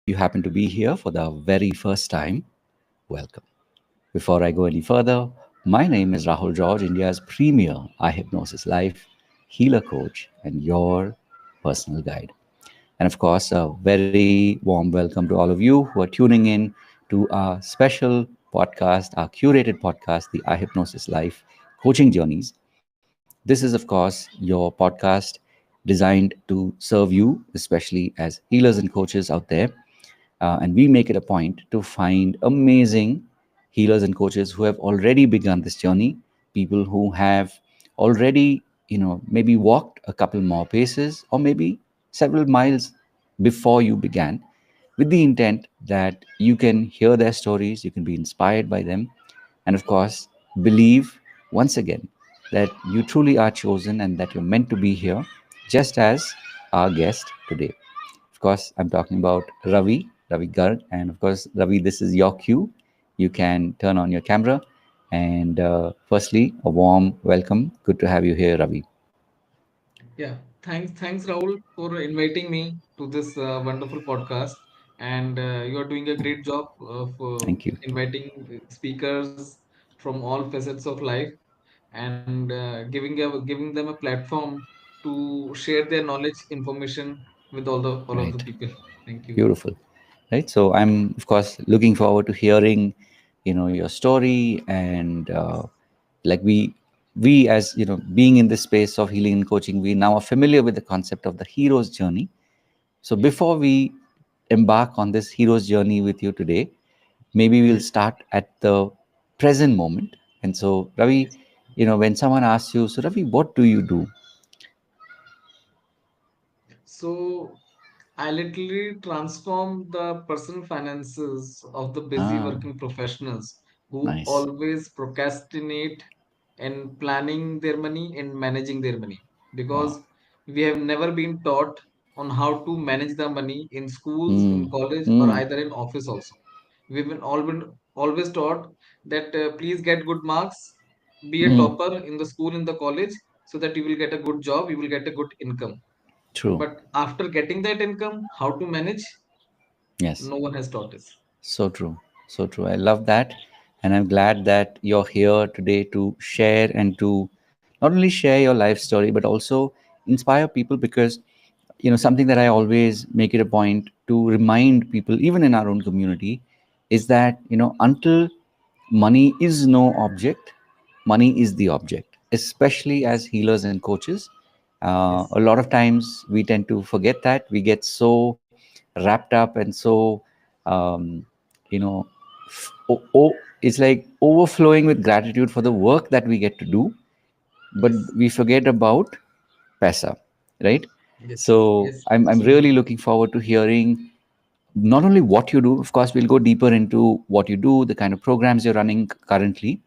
you happen to be here for the very first time, welcome. Before I go any further, my name is Rahul George, India's premier iHypnosis life healer coach and your personal guide. And of course, a very warm welcome to all of you who are tuning in to our special podcast, our curated podcast, the iHypnosis Life Coaching Journeys. This is, of course, your podcast designed to serve you, especially as healers and coaches out there. And we make it a point to find amazing healers and coaches who have already begun this journey, people who have already, maybe walked a couple more paces or maybe several miles before you began, with the intent that you can hear their stories, you can be inspired by them, and of course, believe once again that you truly are chosen and that you're meant to be here, just as our guest today. Of course, I'm talking about Ravi Garg. And of course, Ravi, this is your cue. You can turn on your camera. And firstly, a warm welcome. Good to have you here, Ravi. Yeah, thanks, Rahul, for inviting me to this wonderful podcast. And you are doing a great job of Thank you. inviting speakers from all facets of life and giving them a platform to share their knowledge, information with all of the Right. people. Thank you. Beautiful. Right. So I'm, of course, looking forward to hearing, your story. And like we as, being in this space of healing and coaching, we now are familiar with the concept of the hero's journey. So Yes, before we embark on this hero's journey with you today, maybe we'll yes, start at the present moment. And so, Ravi, yes. when someone asks you, so Ravi, what do you do? So I literally transform the personal finances of the busy Ah, working professionals who nice. always procrastinate in planning their money and managing their money Wow. because we have never been taught on how to manage the money in schools, Hmm. in college, or Hmm. either in office also. We've been always taught that please get good marks, be a Hmm. topper in the school, in the college, so that you will get a good job, you will get a good income. True. But after getting that income, how to manage, Yes. no one has taught us. So true. So true. I love that. And I'm glad that you're here today to share and to not only share your life story, but also inspire people because, something that I always make it a point to remind people, even in our own community, is that, until money is no object, money is the object, especially as healers and coaches. Yes, A lot of times we tend to forget that. We get so wrapped up and so, um, you know, it's like overflowing with gratitude for the work that we get to do, but yes, we forget about pesa, right? yes, So yes, I'm really absolutely. looking forward to hearing not only what you do. Of course, we'll go deeper into what you do, the kind of programs you're running currently.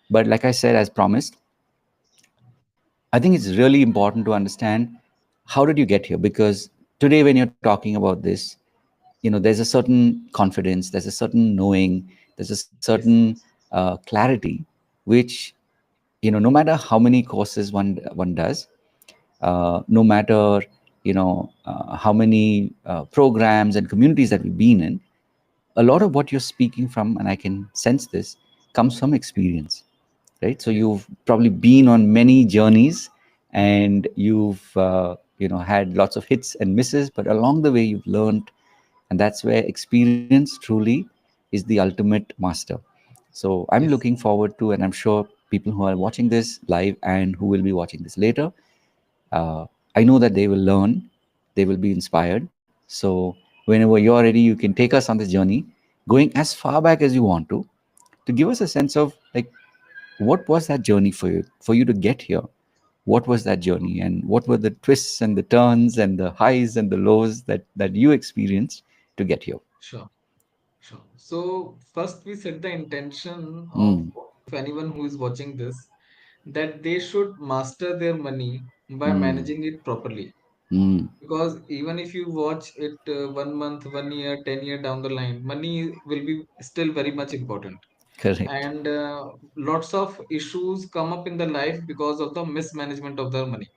But like I said, as promised, I think it's really important to understand how did you get here? Because today, when you're talking about this, there's a certain confidence, there's a certain knowing, there's a Yes, certain clarity, which, no matter how many courses one does, no matter how many programs and communities that we've been in, a lot of what you're speaking from, and I can sense this, comes from experience, right? So yes, you've probably been on many journeys, and you've had lots of hits and misses, but along the way you've learned, and that's where experience truly is the ultimate master. So I'm yes, looking forward to, and I'm sure people who are watching this live and who will be watching this later, uh, I know that they will learn, they will be inspired. So whenever you're ready, you can take us on this journey, going as far back as you want to give us a sense of, like, what was that journey for you to get here? What was that journey, and what were the twists and the turns and the highs and the lows that you experienced to get here? sure, sure. So first we set the intention of Mm, anyone who is watching this that they should master their money by mm, managing it properly. mm, Because even if you watch it 1 month, 1 year, 10 year down the line, money will be still very much important. correct. And lots of issues come up in the life because of the mismanagement of the money.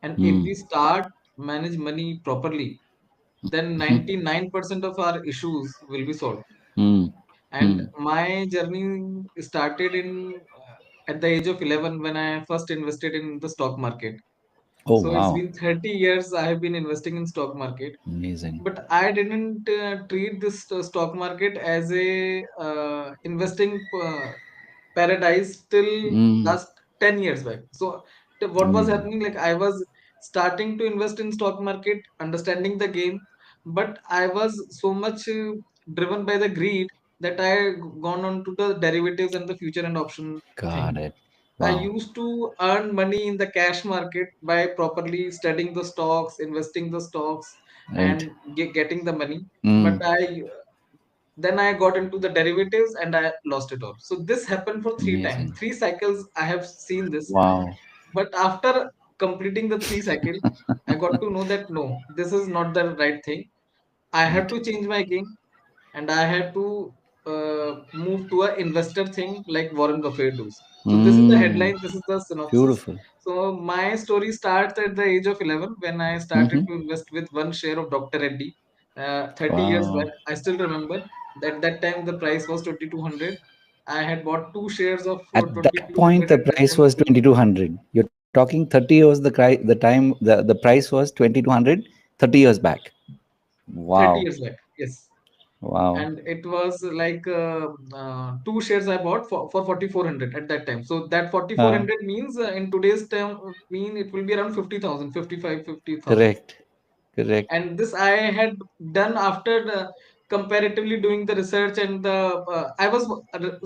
And if Mm, we start manage money properly, then 99% of our issues will be solved. Mm. And Mm. my journey started in at the age of 11 when I first invested in the stock market. Oh, So it's wow. been 30 years I have been investing in stock market, Amazing. but I didn't treat this stock market as a investing paradise till Mm. last 10 years back. So what was Amazing. happening, like I was starting to invest in stock market, understanding the game, but I was so much driven by the greed that I gone on to the derivatives and the future and option Got thing. it. I Wow. used to earn money in the cash market by properly studying the stocks, investing the stocks, Right. and getting the money. But Mm. I then I got into the derivatives and I lost it all. So this happened for three times, Amazing. three cycles. I have seen this, Wow. but after completing the three cycle, I got to know that no, this is not the right thing. I have Right. to change my game and I had to move to a investor thing like Warren Buffett does. So this is the Mm. headline, this is the synopsis. Beautiful. So my story starts at the age of 11 when I started Mm-hmm. to invest with one share of Dr. Reddy 30 years back. Wow. I still remember that that time the price was 2200. I had bought two shares of At that point, 2200 the at that price time. was 2,200. You're talking 30 years. The time the price was 2,200. 30 years back. 30 Wow. years back, yes. Wow. And it was like two shares I bought for 4400 at that time. So that Uh, 4400 means in today's term mean it will be around 50,000, 55, 50,000. correct. Correct. And this I had done after comparatively doing the research and the I was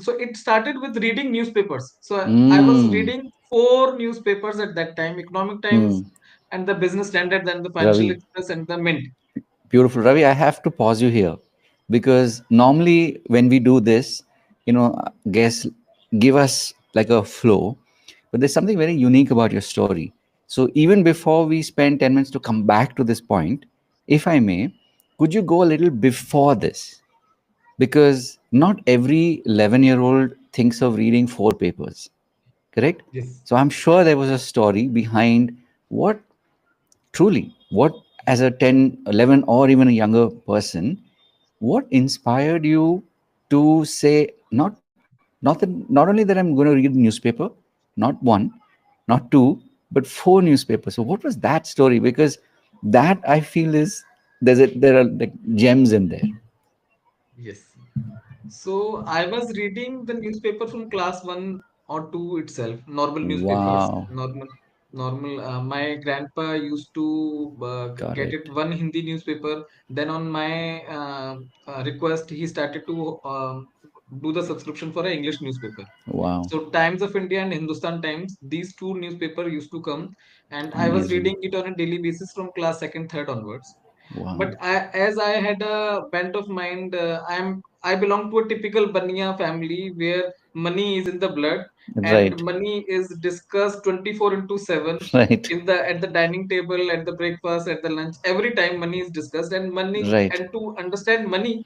so it started with reading newspapers. So I was Mm. reading four newspapers at that time: Economic Times Mm. and the Business Standard, then the Financial Ravi. Express and the Mint. Beautiful. Ravi, I have to pause you here because normally when we do this, guests give us like a flow, but there's something very unique about your story. So even before we spend 10 minutes to come back to this point, if I may, could you go a little before this? Because not every 11-year-old thinks of reading four papers, correct? Yes. So I'm sure there was a story behind what truly, what as a 10, 11, or even a younger person, what inspired you to say, not only that I'm going to read the newspaper, not one, not two, but four newspapers. So what was that story? Because that I feel is there are like gems in there. Yes. So I was reading the newspaper from class one or two itself, normal newspapers, Wow. normal. My grandpa used to Got get it. it one Hindi newspaper. Then on my request, he started to do the subscription for an English newspaper. Wow. So Times of India and Hindustan Times, these two newspaper used to come, and I was Amazing. reading it on a daily basis from class second, third onwards. Wow. But as I had a bent of mind, I belong to a typical Baniya family where money is in the blood and Right. money is discussed 24 into 7 Right. in the at the dining table, at the breakfast, at the lunch. Every time money is discussed and money, Right. and to understand money,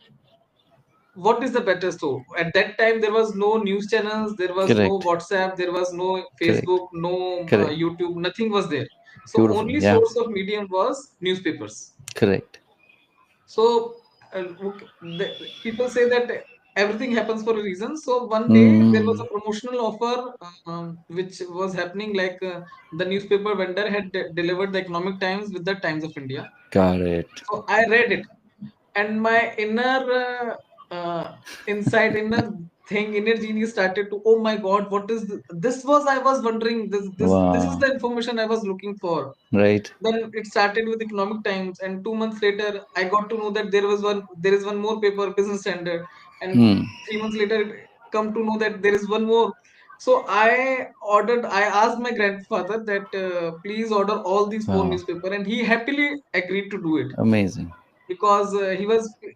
what is the better? So at that time there was no news channels, there was no Correct. WhatsApp, there was no Correct. Facebook, no Correct. YouTube, nothing was there. So Beautiful. only Yeah. source of medium was newspapers. Correct. So people say that everything happens for a reason. So one day there was Mm. a promotional offer which was happening, like the newspaper vendor had delivered the Economic Times with the Times of India. Got it. So I read it, and my inner thing, inner genius started to, oh my God, what is this? This was I was wondering. This is Wow. the information I was looking for. Right. Then it started with Economic Times, and 2 months later, I got to know that there is one more paper, Business Standard, and Hmm. 3 months later, it come to know that there is one more. So I asked my grandfather that please order all these four Wow. newspaper, and he happily agreed to do it Amazing. because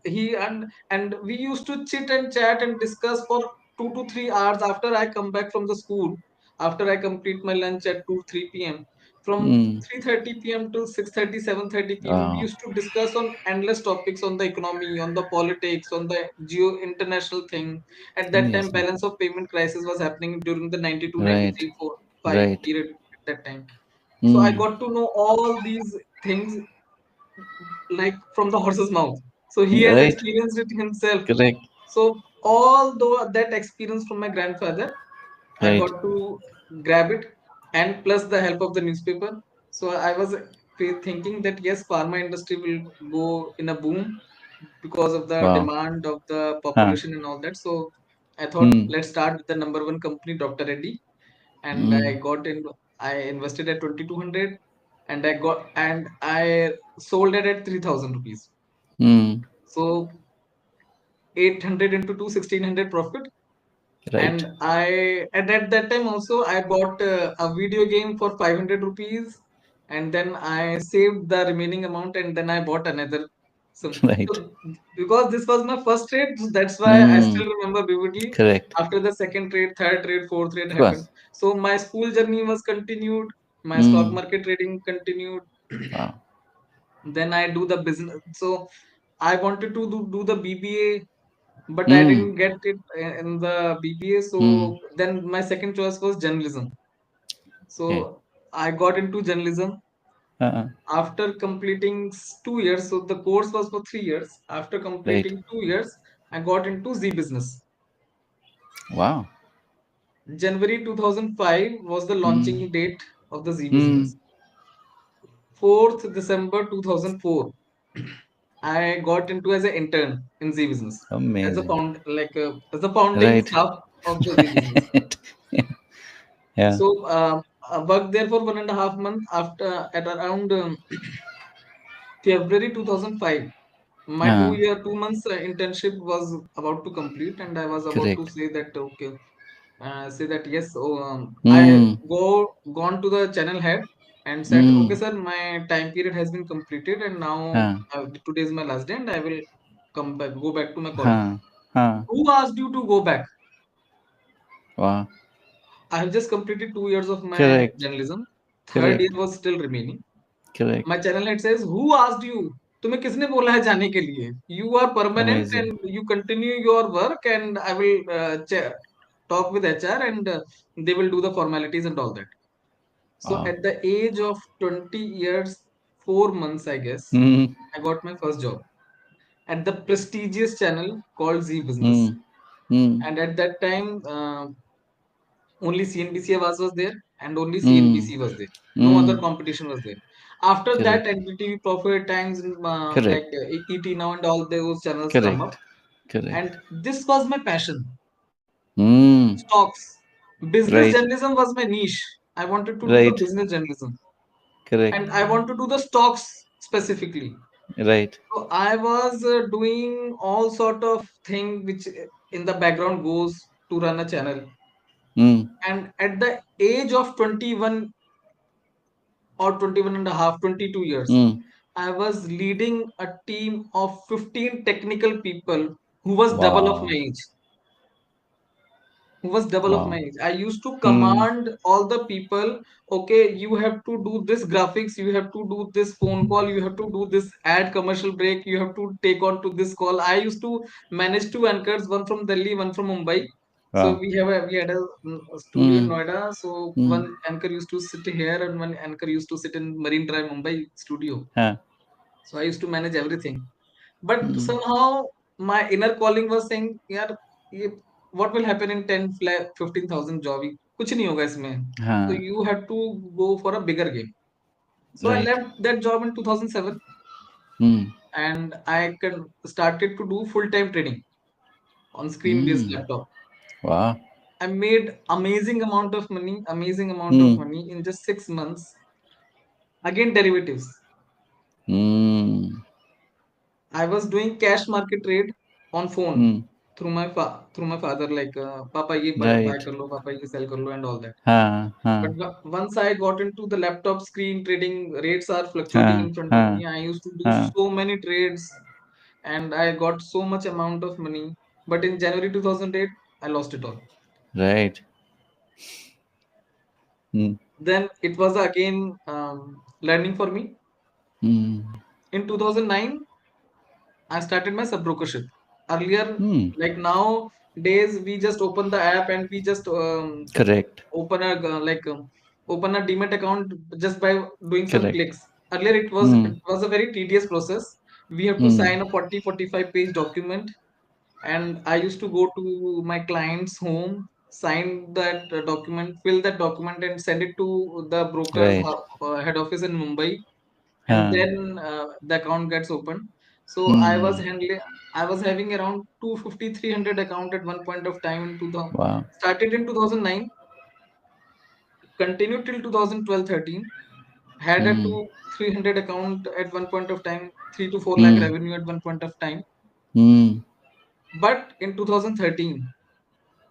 he and we used to chit and chat and discuss for 2 to 3 hours after I come back from the school, after I complete my lunch at 2 3 p.m. From Hmm. 3:30 p.m. till 6:30 7:30 p.m. we Wow. used to discuss on endless topics on the economy, on the politics, on the geo international thing. At that time Amazing. balance of payment crisis was happening during the 92 Right. 93 4 5 Right. period at that time. So I Hmm. got to know all these things like from the horse's mouth. So he has Right. experienced it himself. Correct. So although that experience from my grandfather, I Right. got to grab it, and plus the help of the newspaper. So I was thinking that yes, pharma industry will go in a boom because of the Wow. demand of the Huh. population and all that. So I thought Hmm. let's start with the number one company, Dr. Reddy, and Hmm. I invested at 2200, and I sold it at 3000 rupees. Hmm. So 800 into 2, 1600 profit. Right. And at that time also I bought a video game for 500 rupees, and then I saved the remaining amount, and then I bought another. So, Right. so because this was my first trade, so that's why I Hmm. still remember vividly. Correct. After the second trade, third trade, fourth trade Of happened. course. So my school journey was continued, my stock Hmm. market trading continued. Wow. Then I do the business. So I wanted to do the BBA, but I Hmm. didn't get it in the BBA. Hmm. So then my second choice was journalism. Okay. So I got into journalism Uh-uh. after completing 2 years. So the course was for 3 years. After Right. completing 2 years, I got into Z business. Wow. January 2005 was the Hmm. launching date of the Z Hmm. business. 4th December 2004, I got into as an intern in Z business as a Amazing. as the founding Right. staff of the Z business. Yeah. So I worked there for 1.5 months. After at around February 2005, my Uh, 2 months internship was about to complete, and I was about to correct. say that okay, say that yes. So, I Hmm. gone to the channel head and said, okay, Hmm. sir, my time period has been completed, and now Huh. today is my last day, and I will come back, go back to my college. Huh. Huh. Who asked you to go back? Wow. I have just completed 2 years of my Correct. journalism. Third year Correct. was still remaining. My Correct. channel head says, who asked you? तुम्हें किसने बोला है जाने के लिए? You are permanent Amazing. and you continue your work, and I will talk with HR, and they will do the formalities and all that. So Wow. at the age of 20 years, 4 months, I guess, Hmm. I got my first job at the prestigious channel called Z Hmm. Business. Hmm. And at that time, only CNBC Awas was there, and only Hmm. CNBC was there. No other Hmm. competition was there. After that, Correct. NDTV Profit Times, Correct. ET Now and all those channels come up. Correct. Correct. And this was my passion. Hmm. Stocks. Business Right. journalism was my niche. I wanted to do the Right. business journalism. Correct. And I want to do the stocks specifically. Right. So I was doing all sort of thing which in the background goes to run a channel. Hmm. And at the age of 21 or 21 and a half, 22 years, Hmm. I was leading a team of 15 technical people who was double of my Wow. age. Who was double of my Wow. age. I used to Hmm. command all the people, okay, you have to do this graphics, you have to do this phone call, you have to do this ad commercial break, you have to take on to this call. I used to manage two anchors, one from Delhi, one from Mumbai. So Wow. we had a studio in Hmm. Noida. So Hmm. one anchor used to sit here, and one anchor used to sit in Marine Drive, Mumbai studio. Huh. So I used to manage everything. But Hmm. somehow my inner calling was saying, यार ये what will happen in 10 15,000 job? कुछ नहीं होगा इसमें. So Huh. you have to go for a bigger game. So I Right. left that job in 2007, Hmm. and started to do full-time trading on screen-based Hmm. laptop. Wow. I made amazing amount of Hmm. money in just 6 months. Again, derivatives. Hmm. I was doing cash market trade on phone Hmm. through my father, like Papa ye buy Right. kar lo, Papa ye sell kar lo, and all that. Huh. Huh. But once I got into the laptop screen trading, rates are fluctuating Huh. in front of Huh. me. I used to do Huh. so many trades, and I got so much amount of money. But in January 2008, I lost it all. Right. Hmm. Then it was again learning for me. Hmm. In 2009, I started my sub brokership. Earlier, Hmm. like nowadays, we just open the app and we just Correct. open a open a demat account just by doing some Correct. clicks. Earlier it Mm. was a very tedious process. We have to Mm. sign a 40-45 page document, and I used to go to my client's home, sign that document, fill that document, and send it to the broker's Right. head office in Mumbai, and Huh. then the account gets opened. So Mm. I was having around 250-300 account at one point of time in 2000. Wow. Started in 2009, continued till 2012-13. Had a Mm. 200-300 account at one point of time, 3 to 4 lakh Mm. revenue at one point of time. Mm. But in 2013,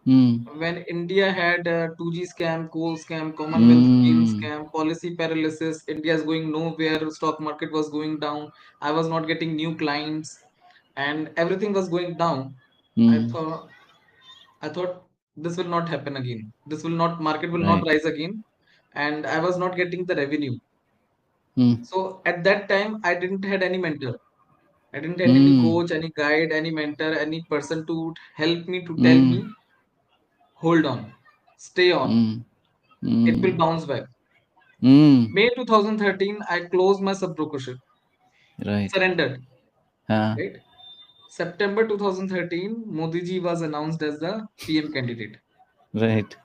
Mm. when India had a 2G scam, coal scam, Commonwealth scheme Mm. scam, policy paralysis, India is going nowhere, stock market was going down, I was not getting new clients, and everything was going down. I Mm. thought, I thought this will not happen again. This will not, market will not Right. rise again, and I was not getting the revenue. Mm. So at that time, I didn't had any mentor. I didn't had any Mm. coach, any guide, any mentor, any person to help me to tell Mm. me, hold on, stay on, Mm. it will Mm. bounce back. Mm. May 2013, I closed my sub brokership, Right. surrendered. Huh. Right. September 2013, Modi ji was announced as the PM candidate. Right.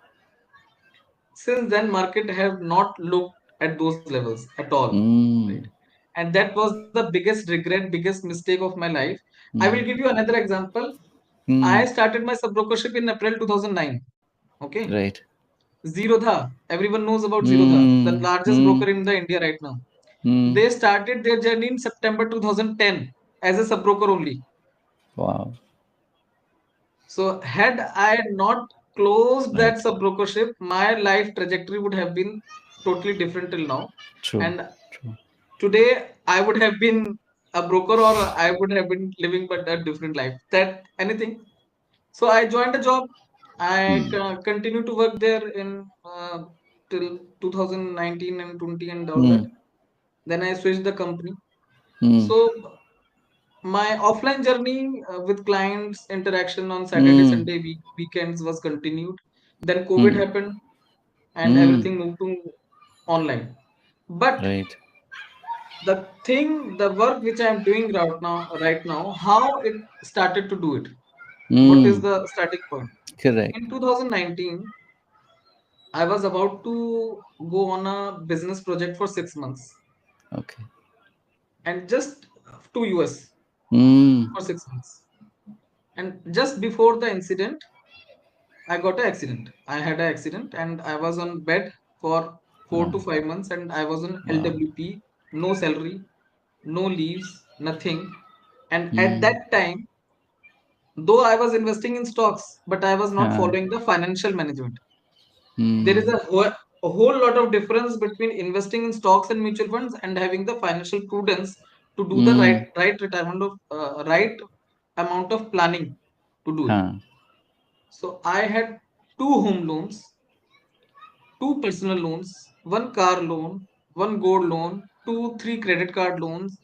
Since then, market have not looked at those levels at all. Right. Mm. And that was the biggest regret, biggest mistake of my life. I will give Mm. you another example. I Mm. started my sub brokership in April 2009. Okay. Right. Zerodha. Everyone knows about Zerodha, the Mm. largest Mm. broker in the India right now. Mm. They started their journey in September 2010 as a sub broker only. Wow. So had I not closed that Right. sub brokership, my life trajectory would have been totally different till now. True. And True. today I would have been a broker, or I would have been living but a different life. That anything. So I joined a job. I Mm. continue to work there in till 2019 and 20 and all that. Mm. Then I switched the company. Mm. So my offline journey with clients interaction on Saturday, Mm. Sunday, weekends was continued. Then COVID Mm. happened and Mm. everything moved to online. But Right. the work which I am doing right now, how it started to do it? What is Mm. the starting point? Correct. In 2019, I was about to go on a business project for 6 months Okay. and just to US Mm. for 6 months. And just before the incident, I got an accident. I had an accident and I was on bed for four Wow. to five months and I was on Wow. LWP, no salary, no leaves, nothing. And at Mm. that time, though I was investing in stocks, but I was not Huh. following the financial management. There is Mm. a whole lot of difference between investing in stocks and mutual funds and having the financial prudence to do the Mm. right retirement of right amount of planning to do it. Huh. So I had two home loans, two personal loans, one car loan, one gold loan, two, three credit card loans,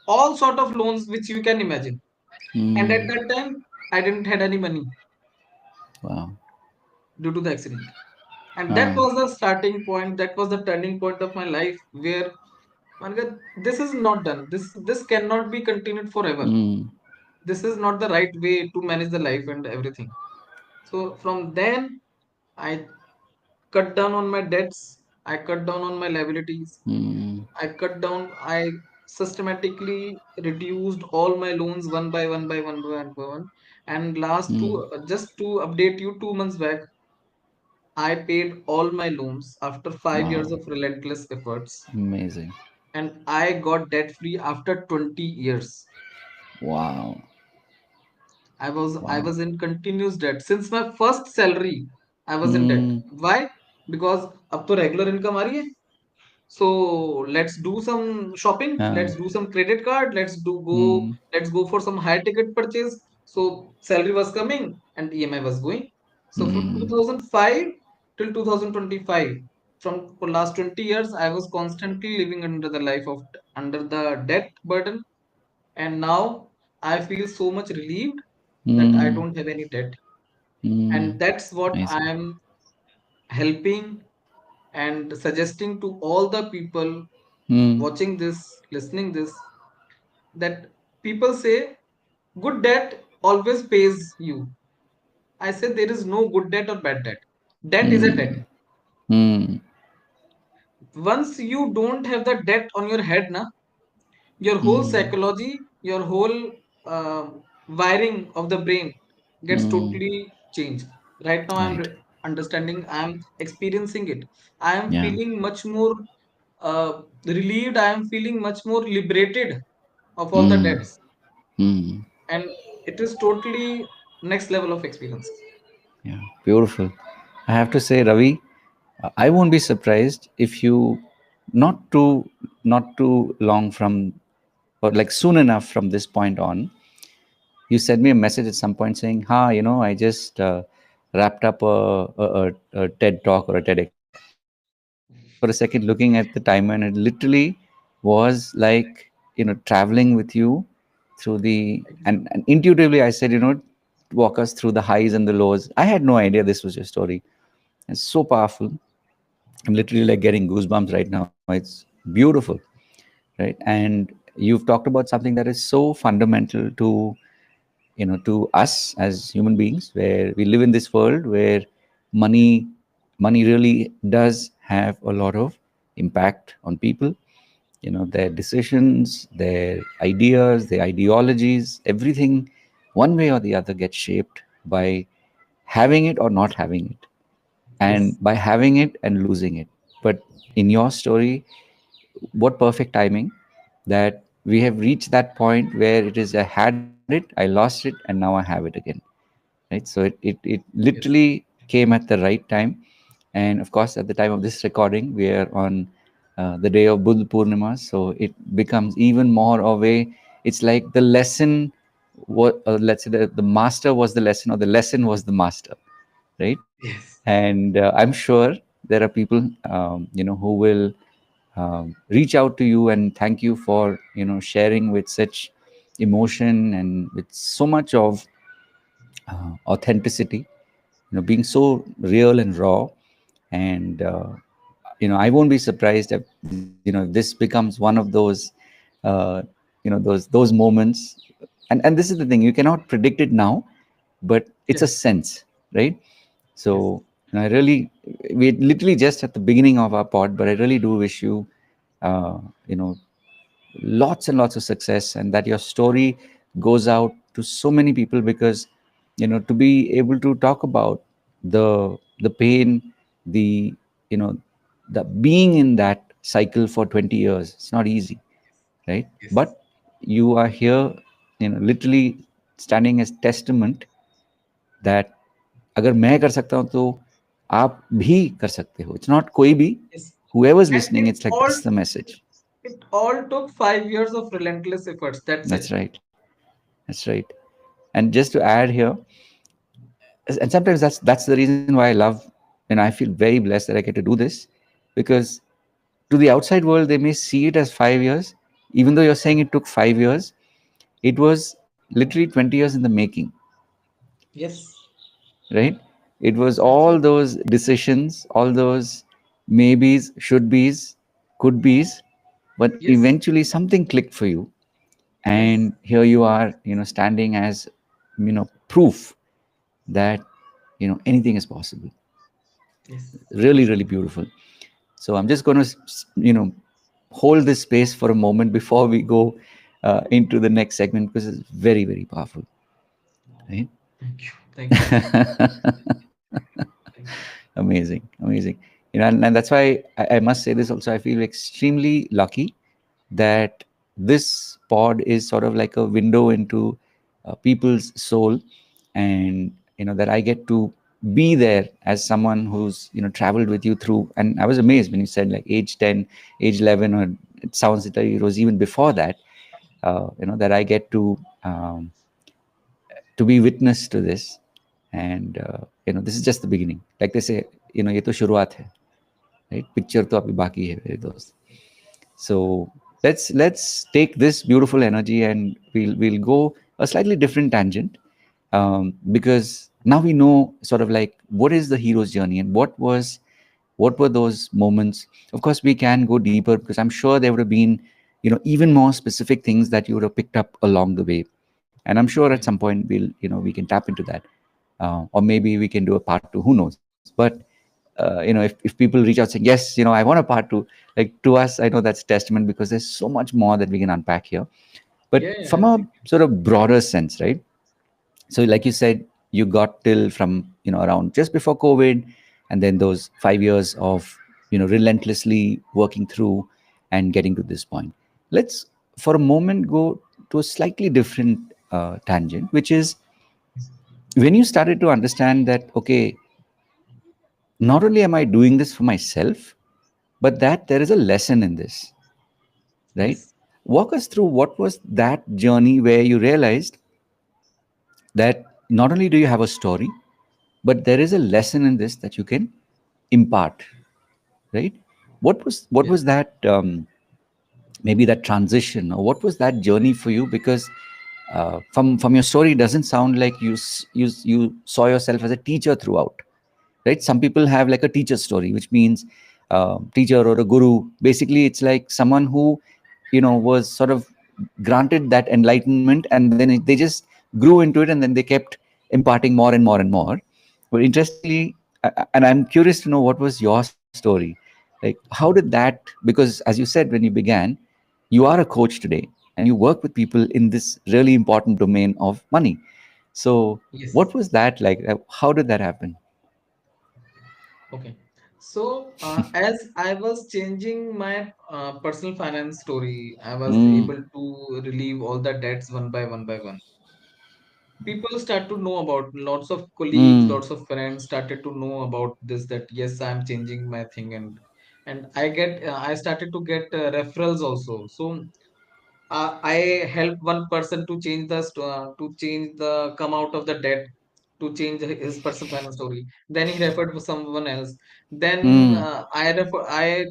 all sort of loans which you can imagine. And at Mm. that time, I didn't had any money Wow. due to the accident. And that Huh. was the starting point. That was the turning point of my life where Manika, this is not done. This cannot be continued forever. Mm. This is not the right way to manage the life and everything. So from then, I cut down on my debts. I cut down on my liabilities. Mm. I systematically reduced all my loans one by one by one by one by one. And Mm. just to update you, 2 months back, I paid all my loans after 5 years Wow. of relentless efforts. Amazing. And I got debt free after 20 years. Wow. I Wow. was in continuous debt. Since my first salary, I was in debt. Mm. Why? Because अब तो regular income आ रही है. So let's do some shopping. Huh. Let's do some credit card. Mm. Let's go for some high ticket purchase. So salary was coming and EMI was going. So from Mm. 2005 till 2025, from for last 20 years, I was constantly living under the debt burden. And now I feel so much relieved that I Mm. don't have any debt. Mm. And that's what Amazing. I am helping and suggesting to all the people Hmm. watching this, listening this, that people say good debt always pays you. I say there is no good debt or bad debt. Debt is a debt. Hmm. Hmm. Once you don't have the debt on your head, na, your whole Hmm. psychology, your whole uh, wiring of the brain gets Hmm. totally changed. Right now, I'm Right. understanding, I'm experiencing it. I am Yeah. feeling much more relieved. I am feeling much more liberated of all the Hmm. debts, Hmm. and it is totally next level of experience. Yeah. Beautiful. I have to say, Ravi, I won't be surprised if you not too not too long from or like soon enough from this point on, you sent me a message at some point saying, "Ha, I just wrapped up a TED talk or a TEDx talk." And I was for a second looking at the timer, and it literally was like traveling with you through the and intuitively I said, walk us through the highs and the lows. I had no idea this was your story. It's so powerful. I'm literally like getting goosebumps right now. It's beautiful, right? And you've talked about something that is so fundamental to us as human beings, where we live in this world where money money really does have a lot of impact on people. Their decisions, their ideas, their ideologies, everything, one way or the other, gets shaped by having it or not having it, Yes, and by having it and losing it. But in your story, what perfect timing that we have reached that point where it is, I had it, I lost it, and now I have it again, right? So it yes, literally came at the right time. And of course, at the time of this recording, we are on the day of Buddha Purnima, so it becomes even more of a, it's like the lesson, what let's say the master was the lesson, or the lesson was the master, right? yes, And I'm sure there are people who will reach out to you and thank you for sharing with such emotion and with so much of authenticity, being so real and raw. And I won't be surprised if if this becomes one of those uh, those moments. And this is the thing, you cannot predict it now, but it's a yes, sense, right? yes, So I really, we're literally just at the beginning of our pod, but I really do wish you uh, you know lots and lots of success, and that your story goes out to so many people, because to be able to talk about the pain, the you know the being in that cycle for 20 years, it's not easy, right? yes, But you are here, literally standing as testament that अगर मैं कर सकता हूं तो आप भी कर सकते हो. It's not कोई भी, yes. whoever's And listening, it's like that's the message. it all took 5 years of relentless efforts. That's it. That's right. That's right. And just to add here, and sometimes that's the reason why I love, and I feel very blessed that I get to do this, because to the outside world they may see it as 5 years, even though you're saying it took 5 years. It was literally 20 years in the making, Yes, right? It was all absolutely. those decisions, all those maybes, should be's, could be's, but Yes, eventually something clicked for you, yes, and here you are, standing as proof that anything is possible. yes. Really, really beautiful. So I'm just going to hold this space for a moment before we go into the next segment, because it's very, very powerful, right? Thank you. Thank you. Thank you. Amazing, amazing. And that's why I must say this also, I feel extremely lucky that this pod is sort of like a window into people's soul, and that I get to be there as someone who's traveled with you through. And I was amazed when you said like age 10, age 11, or it sounds like it was even before that, that I get to be witness to this. And this is just the beginning, like they say, ye to shuruaat hai, right? Picture to abhi baki hai mere dost. So let's take this beautiful energy, and we'll go a slightly different tangent, because now we know sort of like what is the hero's journey, and what was What were those moments? Of course, we can go deeper because I'm sure there would have been, even more specific things that you would have picked up along the way. And I'm sure at Yeah. some point we can tap into that, or maybe we can do a part two. Who knows? But if people reach out saying yes, I want a part two, like to us, I know that's testament because there's so much more that we can unpack here. But Yeah, yeah, from a absolutely. sort of broader sense, right? So like you said, you got till from around just before COVID, and then those 5 years of relentlessly working through and getting to this point. Let's for a moment go to a slightly different tangent, which is when you started to understand that, okay, not only am I doing this for myself, but that there is a lesson in this, right? Yes. Walk us through what was that journey where you realized that not only do you have a story, but there is a lesson in this that you can impart, right? What was Yes. that, maybe that transition, or what was that journey for you? Because from your story, it doesn't sound like you saw yourself as a teacher throughout, right? Some people have like a teacher story, which means teacher or a guru. Basically, it's like someone who was sort of granted that enlightenment, and then they just grew into it, and then they kept imparting more and more and more. But interestingly, and I'm curious to know what was your story, like how did that, because as you said when you began, you are a coach today and you work with people in this really important domain of money. So what Yes. was that like? How did that happen? Okay. So, as I was changing my personal finance story, I was Mm, able to relieve all the debts one by one by one. People start to know about, lots of colleagues, mm, lots of friends started to know about this, that yes, I'm changing my thing. And I started to get referrals also. So I helped one person to to change the come out of the debt, to change his personal finance story. Then he referred to someone else. Then mm, I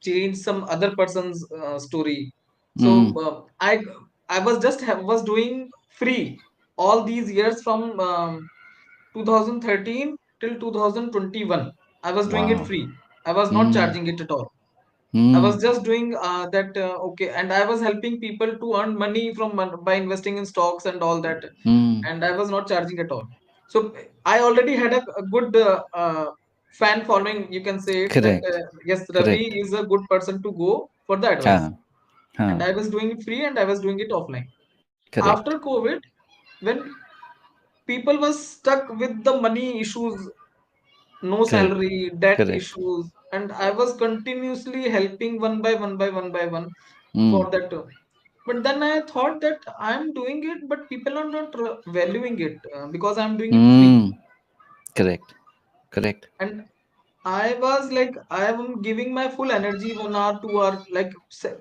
changed some other person's story. So mm. I was was doing free all these years from 2013 till 2021. I was doing it Wow. free. I was not Mm, charging it at all. I mm, was just doing that. Okay, and I was helping people to earn money from by investing in stocks and all that, mm. and I was not charging at all. So I already had a good fan following. You can say it that Correct. yes, Ravi Correct. is a good person to go for the advice, Huh. Huh. and I was doing it free and I was doing it offline. Correct. After COVID, when people was stuck with the money issues, no Correct. salary, debt Correct. issues, and I was continuously helping one by one by one by one Mm, for that. But then I thought that I'm doing it, but people are not valuing it because I'm doing it free. mm. Correct. Correct. And I was like, I am giving my full energy 1 hour, 2 hour. Like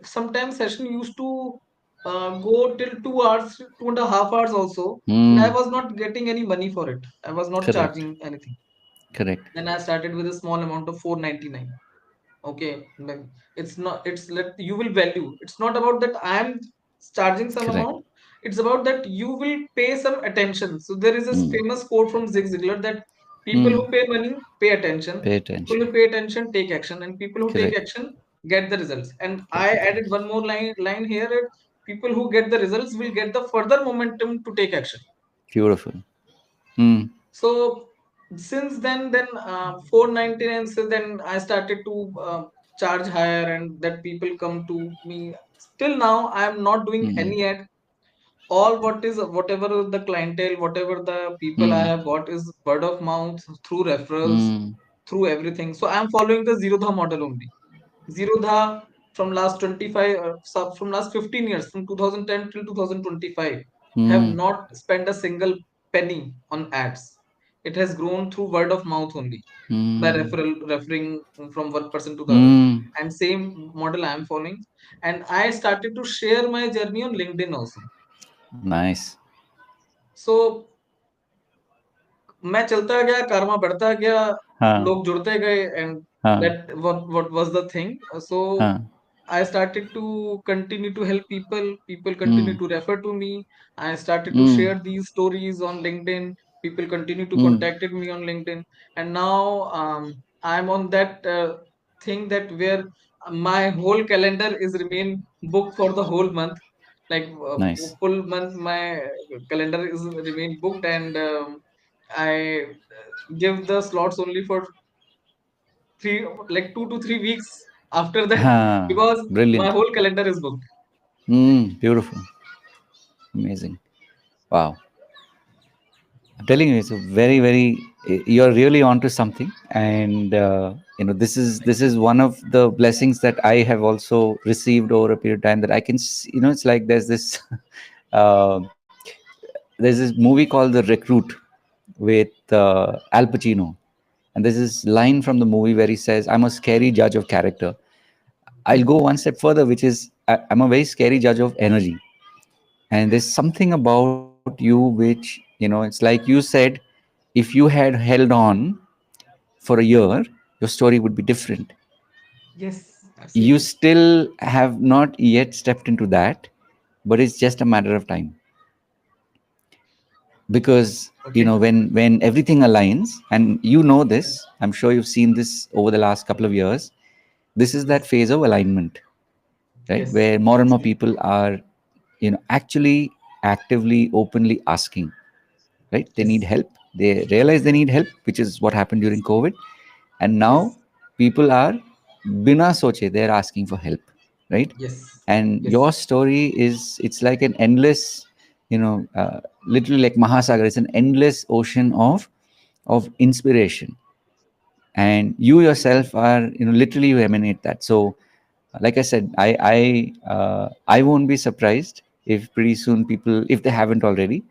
sometimes session used to go till 2 hours, 2.5 hours also, and I Mm. was not getting any money for it. I was not Correct. charging anything. Correct. Then I started with a small amount of 499. Okay, like it's not, it's let you will value. It's not about that I am charging some Correct. amount. It's about that you will pay some attention. So there is this Mm. famous quote from Zig Ziglar that people Mm. who pay money pay attention, Pay people attention. who pay attention take action, and people who take Correct. action get the results. And Get I the added results. one more line here, that people who get the results will get the further momentum to take action. Beautiful. Mm. So since then 499, so then I started to charge higher, and that people come to me. Still now I am not doing Mm. any ad. All what is whatever the clientele, whatever the people I Mm. have got is word of mouth, through referrals, Mm. through everything. So I am following the zero dha model only. Zero dha from last 25 from last 15 years, from 2010 till 2025, have Mm. not spent a single penny on ads. It has grown through word of mouth only, by Mm. referring from one person to the other. Mm. And same model I am following. And I started to share my journey on LinkedIn also. Nice. So मैं चलता गया, कर्मा बढ़ता गया, Huh. लोग जुड़ते गए, and Huh. that what was the thing. So Huh. I started to continue to help people. People continue Mm. to refer to me. I started to Mm. share these stories on LinkedIn. People continue to Mm. contacted me on LinkedIn. And now I'm on that thing that where my whole calendar is remain booked for the whole month. Like Nice. full month, my calendar is remain booked, and I give the slots only for three, like 2 to 3 weeks after that, Ah, because my brilliant. whole calendar is booked. Beautiful. Amazing. Wow. I'm telling you, it's a very. You're really onto something, and this is one of the blessings that I have also received over a period of time. That I can, it's like there's this, uh, there's this movie called The Recruit with Al Pacino, and there's this line from the movie where he says, "I'm a scary judge of character." I'll go one step further, which is I'm a very scary judge of energy. And there's something about you which, it's like you said, if you had held on for a year, your story would be different. Yes, You absolutely. still have not yet stepped into that, but it's just a matter of time. Because Okay. when everything aligns, and this, I'm sure you've seen this over the last couple of years, this is that Yes. phase of alignment, right? Yes. Where more and more Absolutely. people are, actually actively, openly asking, right? They need Yes. help. They realize they need help, which is what happened during COVID. And now Yes. people are, bina soche, they're asking for help, right? Yes. And Yes. your story it's like an endless, literally like Mahasagar. It's an endless ocean of inspiration. And you yourself are, literally you emanate that. So like I said, I won't be surprised if pretty soon people, if they haven't already,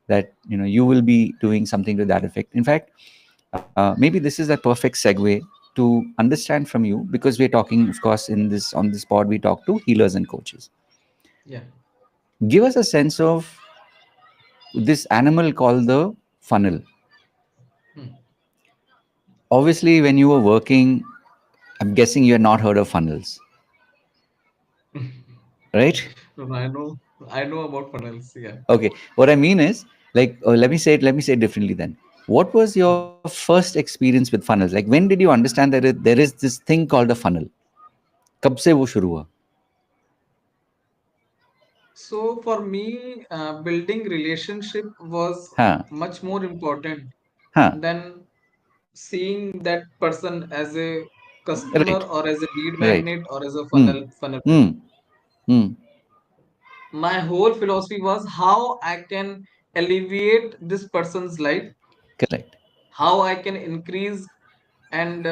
that you will be doing something to that effect. In fact, maybe this is a perfect segue to understand from you, because we're talking, of course, in this on this pod we talk to healers and coaches. Yeah. Give us a sense of this animal called the funnel. Hmm. Obviously, when you were working, I'm guessing you had not heard of funnels, right? No, I know about funnels. Yeah. Okay, what I mean is, like, let me say it differently then. What was your first experience with funnels? Like, when did you understand that there is this thing called a funnel? कब से वो शुरू हुआ? So for me, building relationship was हाँ, much more important हाँ, than seeing that person as a customer right, or as a lead right. magnet or as a Hmm, funnel player. hmm, hmm. My whole philosophy was how I can alleviate this person's life, Correct. how I can increase and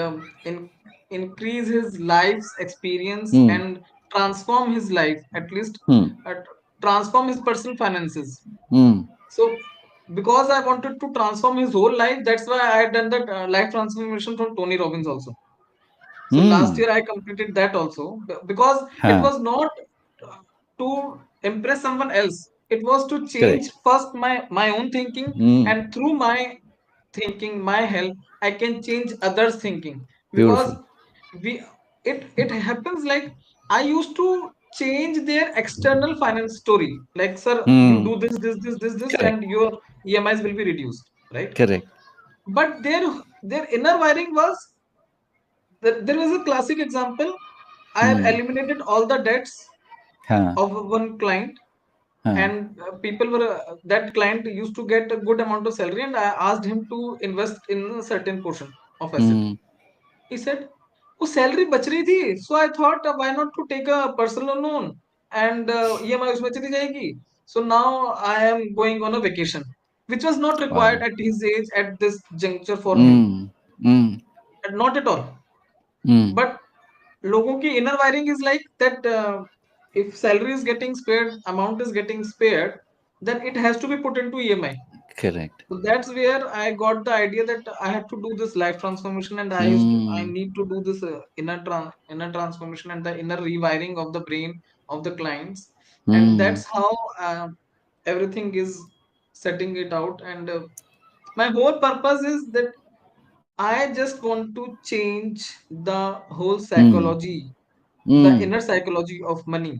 increase his life's experience Hmm, and transform his life, at least hmm, uh, transform his personal finances. hmm, So because I wanted to transform his whole life, that's why I had done that life transformation from Tony Robbins also. So last hmm. year I completed that also, because it Huh. was not uh, to impress someone else. It was to change Correct. first my own thinking, Hmm. and through my thinking, my help, I can change others' thinking. Because Beautiful. we it happens like I used to change their external finance story. Like, sir, you Hmm. do this, Correct. and your EMIs will be reduced, right? Correct. But their inner wiring was that there was a classic example. I have Hmm. eliminated all the debts Huh. of one client, Huh. and people were that client used to get a good amount of salary, and I asked him to invest in a certain portion of asset. Hmm. He said, "वो salary बच रही थी, so I thought why not to take a personal loan and EMI उसमें चली जाएगी. So now I am going on a vacation, which was not required Wow. at his age at this juncture for him, Hmm. Hmm. not at all. Hmm. But लोगों की inner wiring is like that. If salary is getting spared, amount is getting spared, then it has to be put into EMI. Correct. So that's where I got the idea that I have to do this life transformation, and I Hmm. need to do this inner transformation and the inner rewiring of the brain of the clients, and Hmm. that's how everything is setting it out. And my whole purpose is that I just want to change the whole Hmm. psychology, the Hmm. inner psychology of money.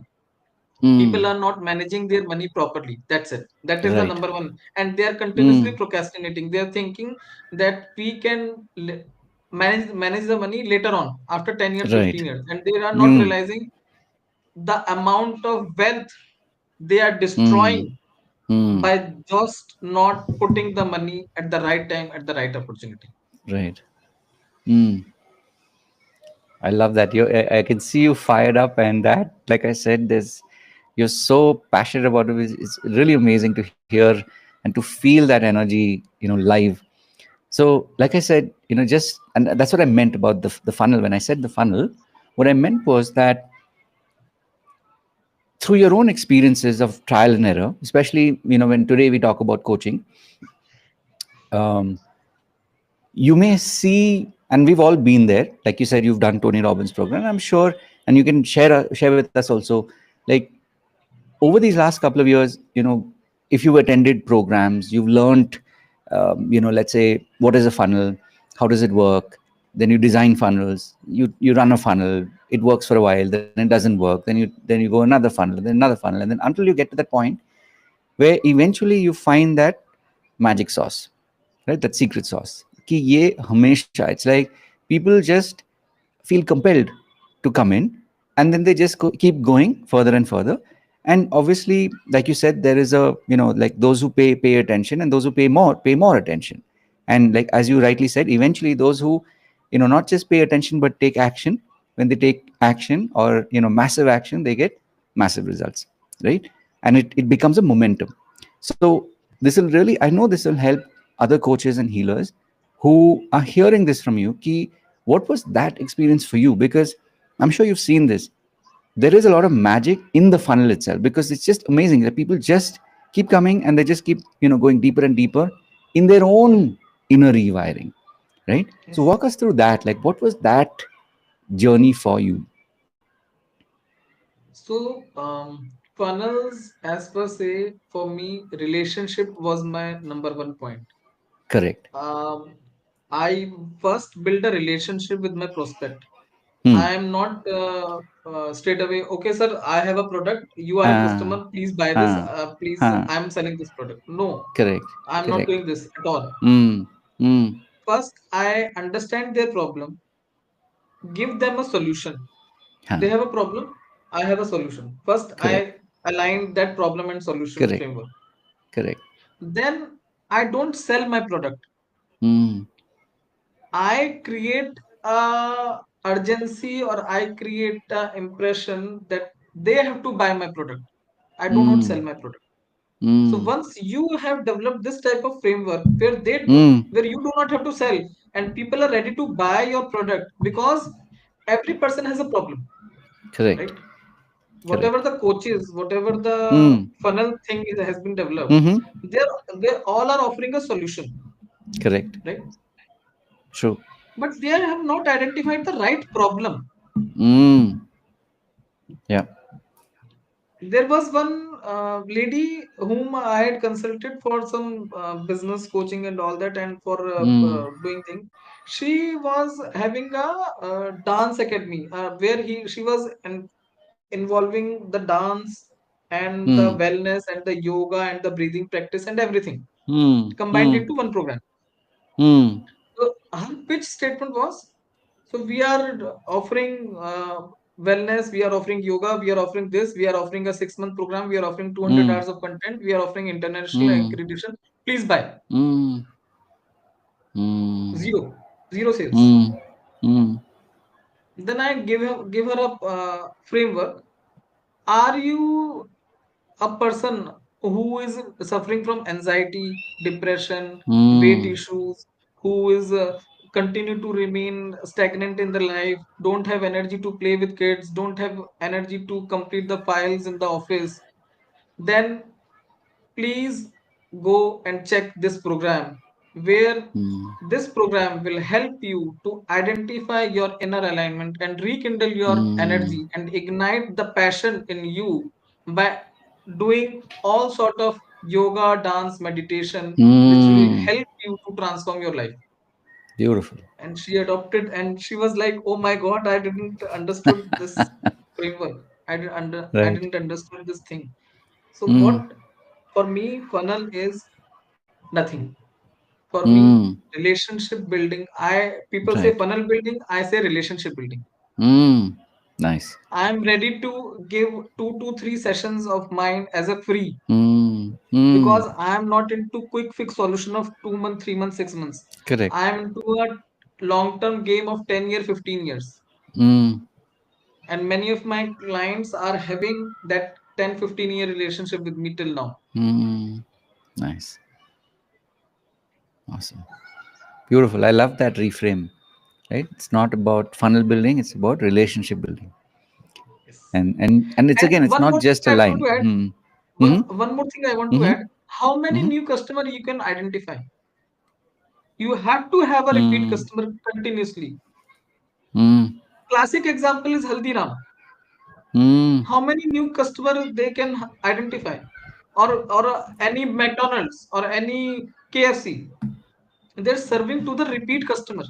People Hmm. are not managing their money properly. That's it. That is the Right. number one. And they are continuously Hmm. procrastinating. They are thinking that we can. manage the money later on after 10 years, Right. 15 years, and they are not Mm. realizing the amount of wealth they are Mm. destroying Mm. by just not putting the money at the right time at the right opportunity. Right. Mm. I love that. I can see you fired up, and that, like I said, you're so passionate about it. It's really amazing to hear and to feel that energy, live. So, like I said, just and that's what I meant about the funnel. When I said the funnel, what I meant was that through your own experiences of trial and error, especially when today we talk about coaching, um, you may see, and we've all been there. Like you said, you've done Tony Robbins program, I'm sure, and you can share with us also. Like, over these last couple of years, if you've attended programs, you've learned, let's say, what is a funnel, how does it work, then you design funnels, you run a funnel, it works for a while, then it doesn't work, then you go another funnel, then another funnel, and then until you get to that point where eventually you find that magic sauce, right? That secret sauce. कि ये हमेशा, it's like people just feel compelled to come in, and then they just keep going further and further. And obviously, like you said, there is a, like those who pay attention, and those who pay more attention. And like as you rightly said, eventually those who, not just pay attention but take action, when they take action, or massive action, they get massive results, right? And it becomes a momentum. So this will really, I know this will help other coaches and healers who are hearing this from you. Ki, what was that experience for you? Because I'm sure you've seen this. There is a lot of magic in the funnel itself, because it's just amazing that people just keep coming, and they just keep going deeper and deeper in their own inner rewiring, right? So Yes. walk us through that. Like, what was that journey for you? So, funnels, as per se, for me, relationship was my number one point. Correct. Um, I first build a relationship with my prospect. Hmm. I am not straight away, okay, sir, I have a product, you are a Ah. customer, please buy this, Ah. please, Ah. I am selling this product. No, Correct. I'm not Correct. doing this at all. Hmm. Hmm. First, I understand their problem, give them a solution. They Huh. have a problem, I have a solution. First, Correct. I align that problem and solution Correct. framework. Correct. Then, I don't sell my product. Hmm. I create a urgency, or I create a impression that they have to buy my product. I do not Hmm. sell my product. So Hmm. once you have developed this type of framework where Hmm. where you do not have to sell, and people are ready to buy your product, because every person has a problem, Correct. right? Whatever Correct. the coaches, whatever the Hmm. funnel thing has been developed, Mm-hmm. they all are offering a solution, Correct. right? True. But they have not identified the right problem. Mm. Yeah. There was one lady whom I had consulted for some business coaching and all that, and for Mm. doing things. She was having a dance academy where he she was involving the dance and the Mm. wellness and the yoga and the breathing practice and everything Mm. combined Mm. into one program. Mm. So her pitch statement was, so we are offering wellness, we are offering yoga, we are offering this, we are offering a 6 month program, we are offering 200 Mm. hours of content, we are offering international Mm. accreditation. Please buy. Mm. Mm. Zero, zero sales. Mm. Mm. Then I give her a framework. Are you a person who is suffering from anxiety, depression, weight Mm. issues, who is continue to remain stagnant in their life, don't have energy to play with kids, don't have energy to complete the files in the office, then please go and check this program, where Mm. this program will help you to identify your inner alignment and rekindle your Mm. energy and ignite the passion in you by doing all sort of yoga, dance, meditation, which will Mm. help you to transform your life. Beautiful. And she adopted, and she was like, oh my god, I didn't understood this framework, I Right. didn't understand this thing. So Mm. what, for me, funnel is nothing. For me, Mm. relationship building, I people say Right. funnel building, I say relationship building. Mm. Nice. I am ready to give 2 to 3 sessions of mine as a free, Mm. Mm. because I am not into quick fix solution of 2 months, 3 months, 6 months. Correct. I am into a long term game of 10 year, 15 years. Mm. And many of my clients are having that 10, 15-year relationship with me till now. Mm. Nice. Awesome. Beautiful. I love that reframe. Right. It's not about funnel building. It's about relationship building. Yes. And it's And again. It's one not more thing just a I want line. to add. Hmm. One Hmm. one more thing I want to Hmm. add. How many Hmm. new customer you can identify? You have to have a repeat Hmm. customer continuously. Hmm. Classic example is Haldiram. Hmm. How many new customer they can identify? Or any McDonald's or any KFC. They're serving to the repeat customer.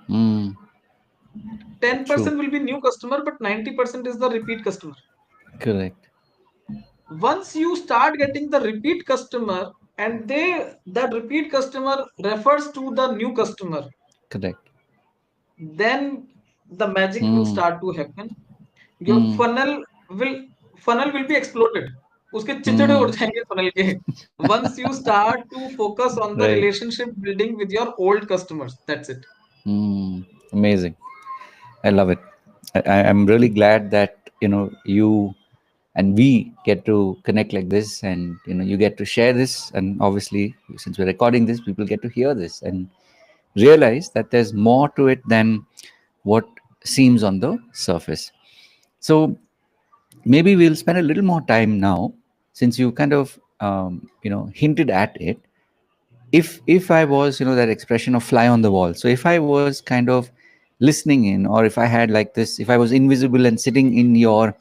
Hmm. True. 10% will be new customer, but 90% is the repeat customer. Correct. Once you start getting the repeat customer, and that repeat customer refers to the new customer, Correct. then the magic will Hmm. start to happen. Your Hmm. will funnel will be exploded. उसके चिचड़े Hmm. उड़ जाएंगे funnel के. Once you start to focus on the Right. relationship building with your old customers, that's it. Hmm. Amazing. I love it. I'm really glad that you and we get to connect like this, and you get to share this, and obviously, since we're recording this, people get to hear this and realize that there's more to it than what seems on the surface. So maybe we'll spend a little more time now, since you kind of hinted at it. If I was, that expression of fly on the wall, so if I was kind of listening in, or if I had like this, if I was invisible and sitting in your,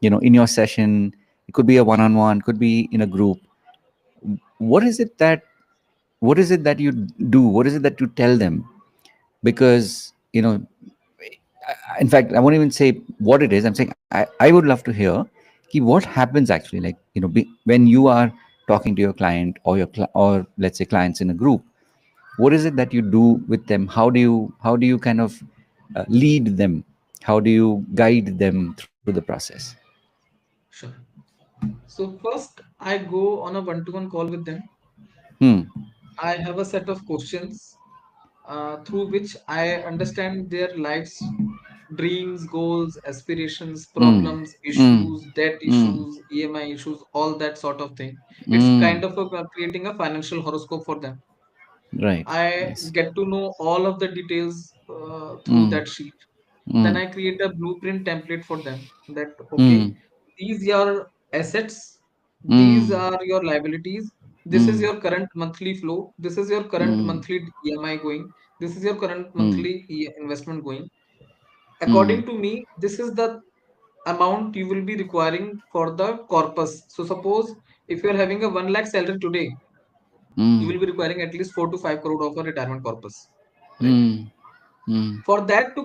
in your session, it could be a one-on-one, could be in a group. what is it that what is it that you do, what is it that you tell them? Because in fact, I won't even say what it is. I'm saying I would love to hear what happens actually, like, when you are talking to your client, or or let's say clients in a group. What is it that you do with them? How do you kind of lead them? How do you guide them through the process? Sure. So first, I go on a one-to-one call with them. Hmm. I have a set of questions through which I understand their lives, dreams, goals, aspirations, Hmm. problems, Hmm. issues, debt Hmm. issues, EMI issues, all that sort of thing. It's Hmm. kind of creating a financial horoscope for them. Right. I Nice. get to know all of the details through Hmm. that sheet. Then Hmm. I create a blueprint template for them that, Hmm. okay, these your assets, these Hmm. are your liabilities, this is Hmm. your current monthly flow, this is your current Hmm. monthly EMI going, this is your current Hmm. monthly investment going. Hmm. According to me, this is the amount you will be requiring for the corpus. So suppose if you are having a 1 lakh salary today, you Hmm. will be requiring at least 4 to 5 crore of a retirement corpus, right? Hmm. Hmm. For that to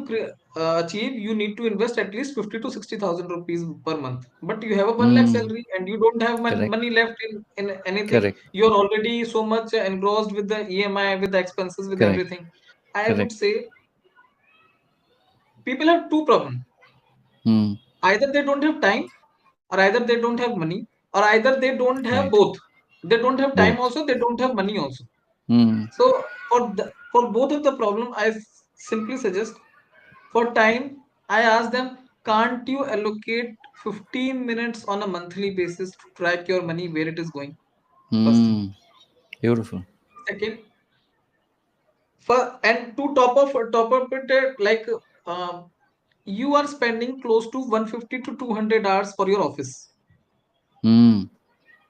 achieve, you need to invest at least 50 to 60,000 rupees per month. But you have a 1 lakh Hmm. salary and you don't have Correct. money left in anything. Correct. You're already so much engrossed with the EMI, with the expenses, with Correct. everything. I would Correct. say people have two problems. Hmm. Either they don't have time, or either they don't have money, or either they don't have Right. both. They don't have time Both. also, they don't have money also. Hmm. So for both of the problem, I simply suggest, for time, I ask them, can't you allocate 15 minutes on a monthly basis to track your money where it is going? First thing. Hmm. Beautiful. Second, and to top up it, uh, you are spending close to 150 to 200 hours for your office. Hmm.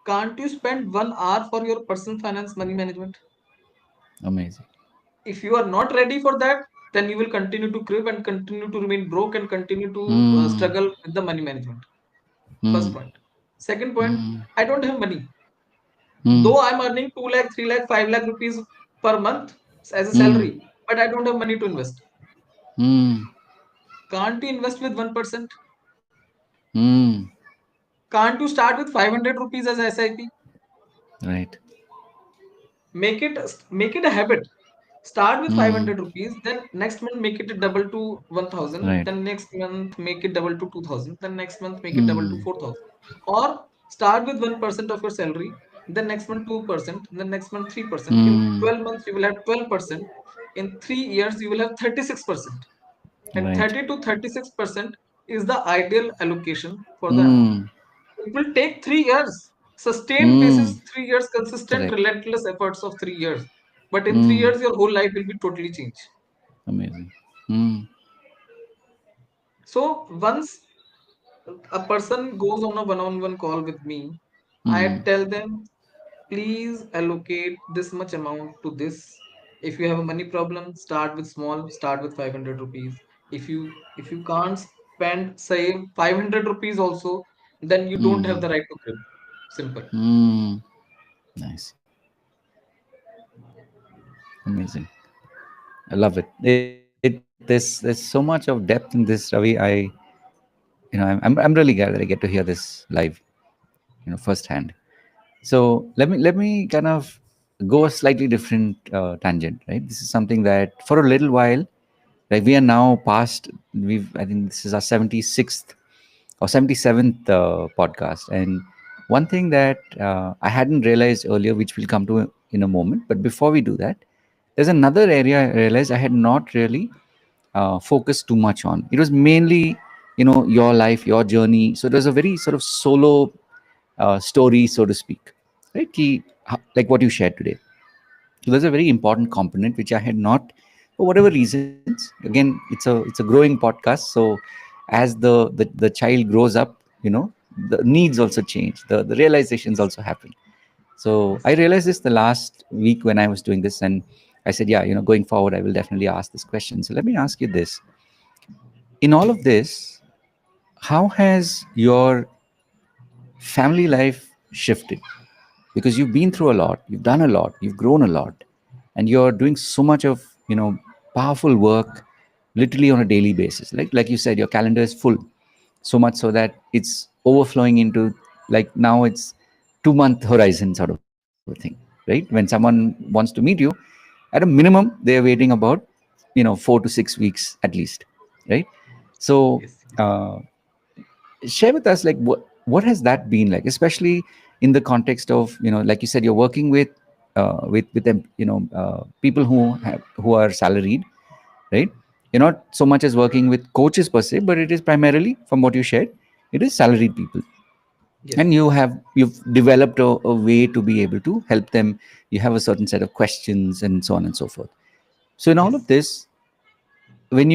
Can't you spend 1 hour for your personal finance money management? Amazing. If you are not ready for that, then you will continue to crib and continue to remain broke and continue to Hmm. struggle with the money management. Hmm. First point. Second point, Hmm. I don't have money. Hmm. Though I'm earning 2 lakh, 3 lakh, 5 lakh rupees per month as a Hmm. salary, but I don't have money to invest. Hmm. Can't you invest with 1%? Hmm. Can't you start with 500 rupees as SIP? Right. Make it a habit. Start with Mm. 500 rupees, then next month make it double to 1000, Right. then next month make it double to 2000, then next month make it double to Mm. 4000. Or start with 1% of your salary, then next month 2%, then next month 3%. In Mm. 12 months you will have 12%. In 3 years you will have 36%. And Right. 30 to 36% is the ideal allocation for the amount. Mm. It will take 3 years. Sustained basis, Mm. 3 years, consistent, Correct. relentless efforts of 3 years. But in 3 Mm. years, your whole life will be totally changed. Amazing. Mm. So once a person goes on a one-on-one call with me, I Mm. tell them, please allocate this much amount to this. If you have a money problem, start with small, start with 500 rupees. If you can't save 500 rupees also, then you don't have Mm. the right to crib. Simple. Mm. Nice. Amazing. I love it. There's so much of depth in this, Ravi. I'm really glad that I get to hear this live, firsthand. So let me kind of go a slightly different tangent, right? This is something that for a little while, like we are now past. I think this is our 76th or 77th podcast, and one thing that I hadn't realized earlier, which we'll come to in a moment, but before we do that, there's another area I realized I had not really focused too much on. It was mainly, your life, your journey. So it was a very sort of solo story, so to speak, right? Like what you shared today. So there's a very important component which I had not, for whatever reasons. Again, it's a growing podcast, so as the child grows up, the needs also change, the realizations Yes. also happen. So I Yes. realized this the last week when I was doing this, and I said, yeah, going forward, I will definitely ask this question. So let me ask you this: in all of this, how has your family life shifted? Because you've been through a lot, you've done a lot, you've grown a lot, and you're doing so much of powerful work, literally on a daily basis. Like you said, your calendar is full, so much so that it's overflowing into, like, now it's 2 month horizon sort of a thing, right? When someone wants to meet you, at a minimum they're waiting about 4 to 6 weeks at least, right? So Yes. share with us, like, what has that been like, especially in the context of, like you said, you're working with them, people who are salaried, right? You're not so much as working with coaches per se, but it is primarily, from what you shared, it is salaried people. Yes. And you've developed a way to be able to help them. You have a certain set of questions and so on and so forth. So in all of Yes. this, when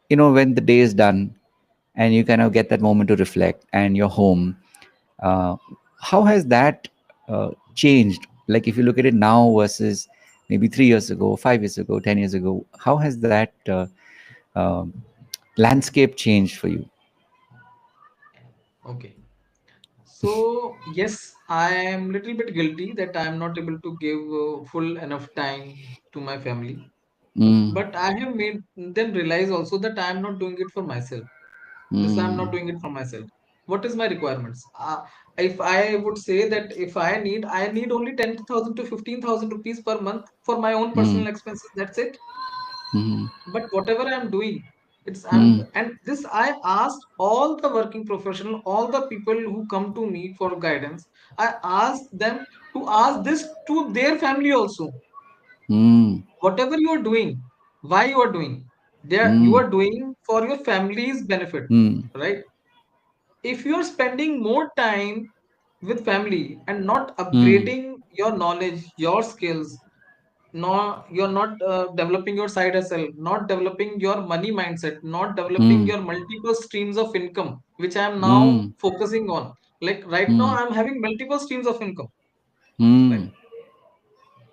when the day is done and you kind of get that moment to reflect and you're home, uh, how has that changed? Like, if you look at it now versus maybe 3 years ago, 5 years ago, 10 years ago, how has that um landscape changed for you? Okay. So yes, I am little bit guilty that I am not able to give full enough time to my family. Mm, But I have made them realize also that I am not doing it for myself. This I'm not mm, doing it for myself. What is my requirements? If I would say that if I need only 10,000 to 15,000 rupees per month for my own mm, personal expenses. That's it. mm, But whatever I'm doing, it's I'm mm, and this I asked all the working professional, all the people who come to me for guidance. I asked them to ask this to their family also. mm, Whatever you are doing, why you are doing, there you mm, are doing for your family's benefit, mm, right? If you are spending more time with family and not mm, upgrading your knowledge, your skills, no, you're not developing your side hustle, not developing your money mindset, not developing mm, your multiple streams of income, which I am now mm, focusing on. Like right now, mm, I'm having multiple streams of income, right? mm,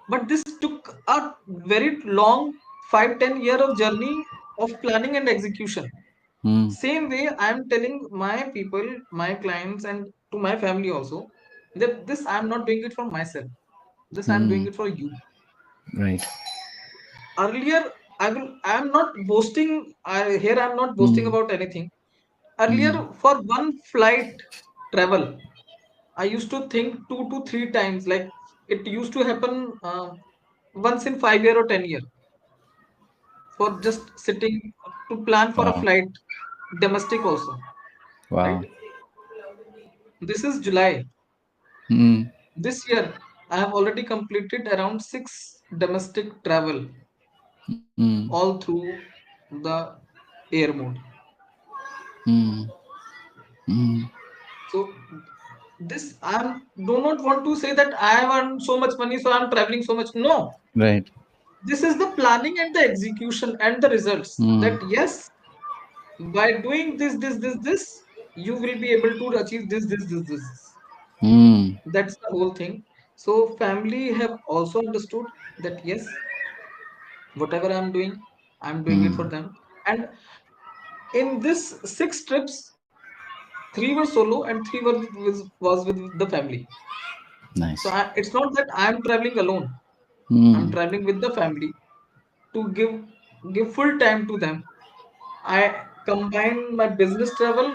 But this took a very long 5-10 year of journey of planning and execution. mm, Same way, I'm telling my people, my clients, and to my family also that this I'm not doing it for myself. This I'm doing mm. it for you. Right. Earlier, I'm not boasting. Here I'm not boasting Mm, about anything. mm, Earlier, for one flight travel, I used to think 2 to 3 times. Like it used to happen once in 5 year or 10 year, for just sitting to plan for a Wow. flight, domestic also, Wow. right? This is July. Mm, This year, I have already completed around six domestic travel, mm, all through the air mode. mm, mm. So this I do not want to say that I have earned so much money, so I'm traveling so much. No, Right. this is the planning and the execution and the results. Mm, That yes, by doing this, you will be able to achieve this. mm. That's the whole thing. So family have also understood that yes, whatever I'm doing it for Mm. them. And in this six trips, three were solo and three was with the family. So Nice. it's not that I'm traveling alone. I'm Mm. traveling with the family to give full time to them. I combine my business travel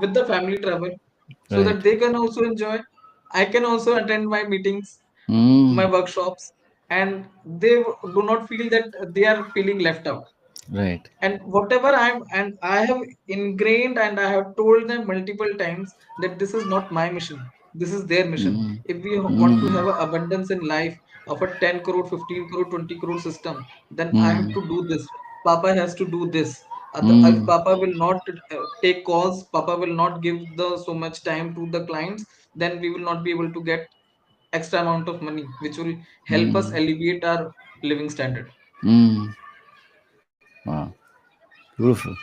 with the family travel so Right. that they can also enjoy. I can also attend my meetings, my Mm. workshops, and they do not feel that they are feeling left out. Right. And whatever I have ingrained and I have told them multiple times that this is not my mission. This is their mission. Mm. If we want to Mm. have a abundance in life of a 10 crore, 15 crore, 20 crore system, then I have Mm. to do this. Papa has to do this. If Mm. Papa will not take calls, Papa will not give the so much time to the clients, then we will not be able to get extra amount of money, which will help us Mm. alleviate our living standard. Mm. Wow. Beautiful.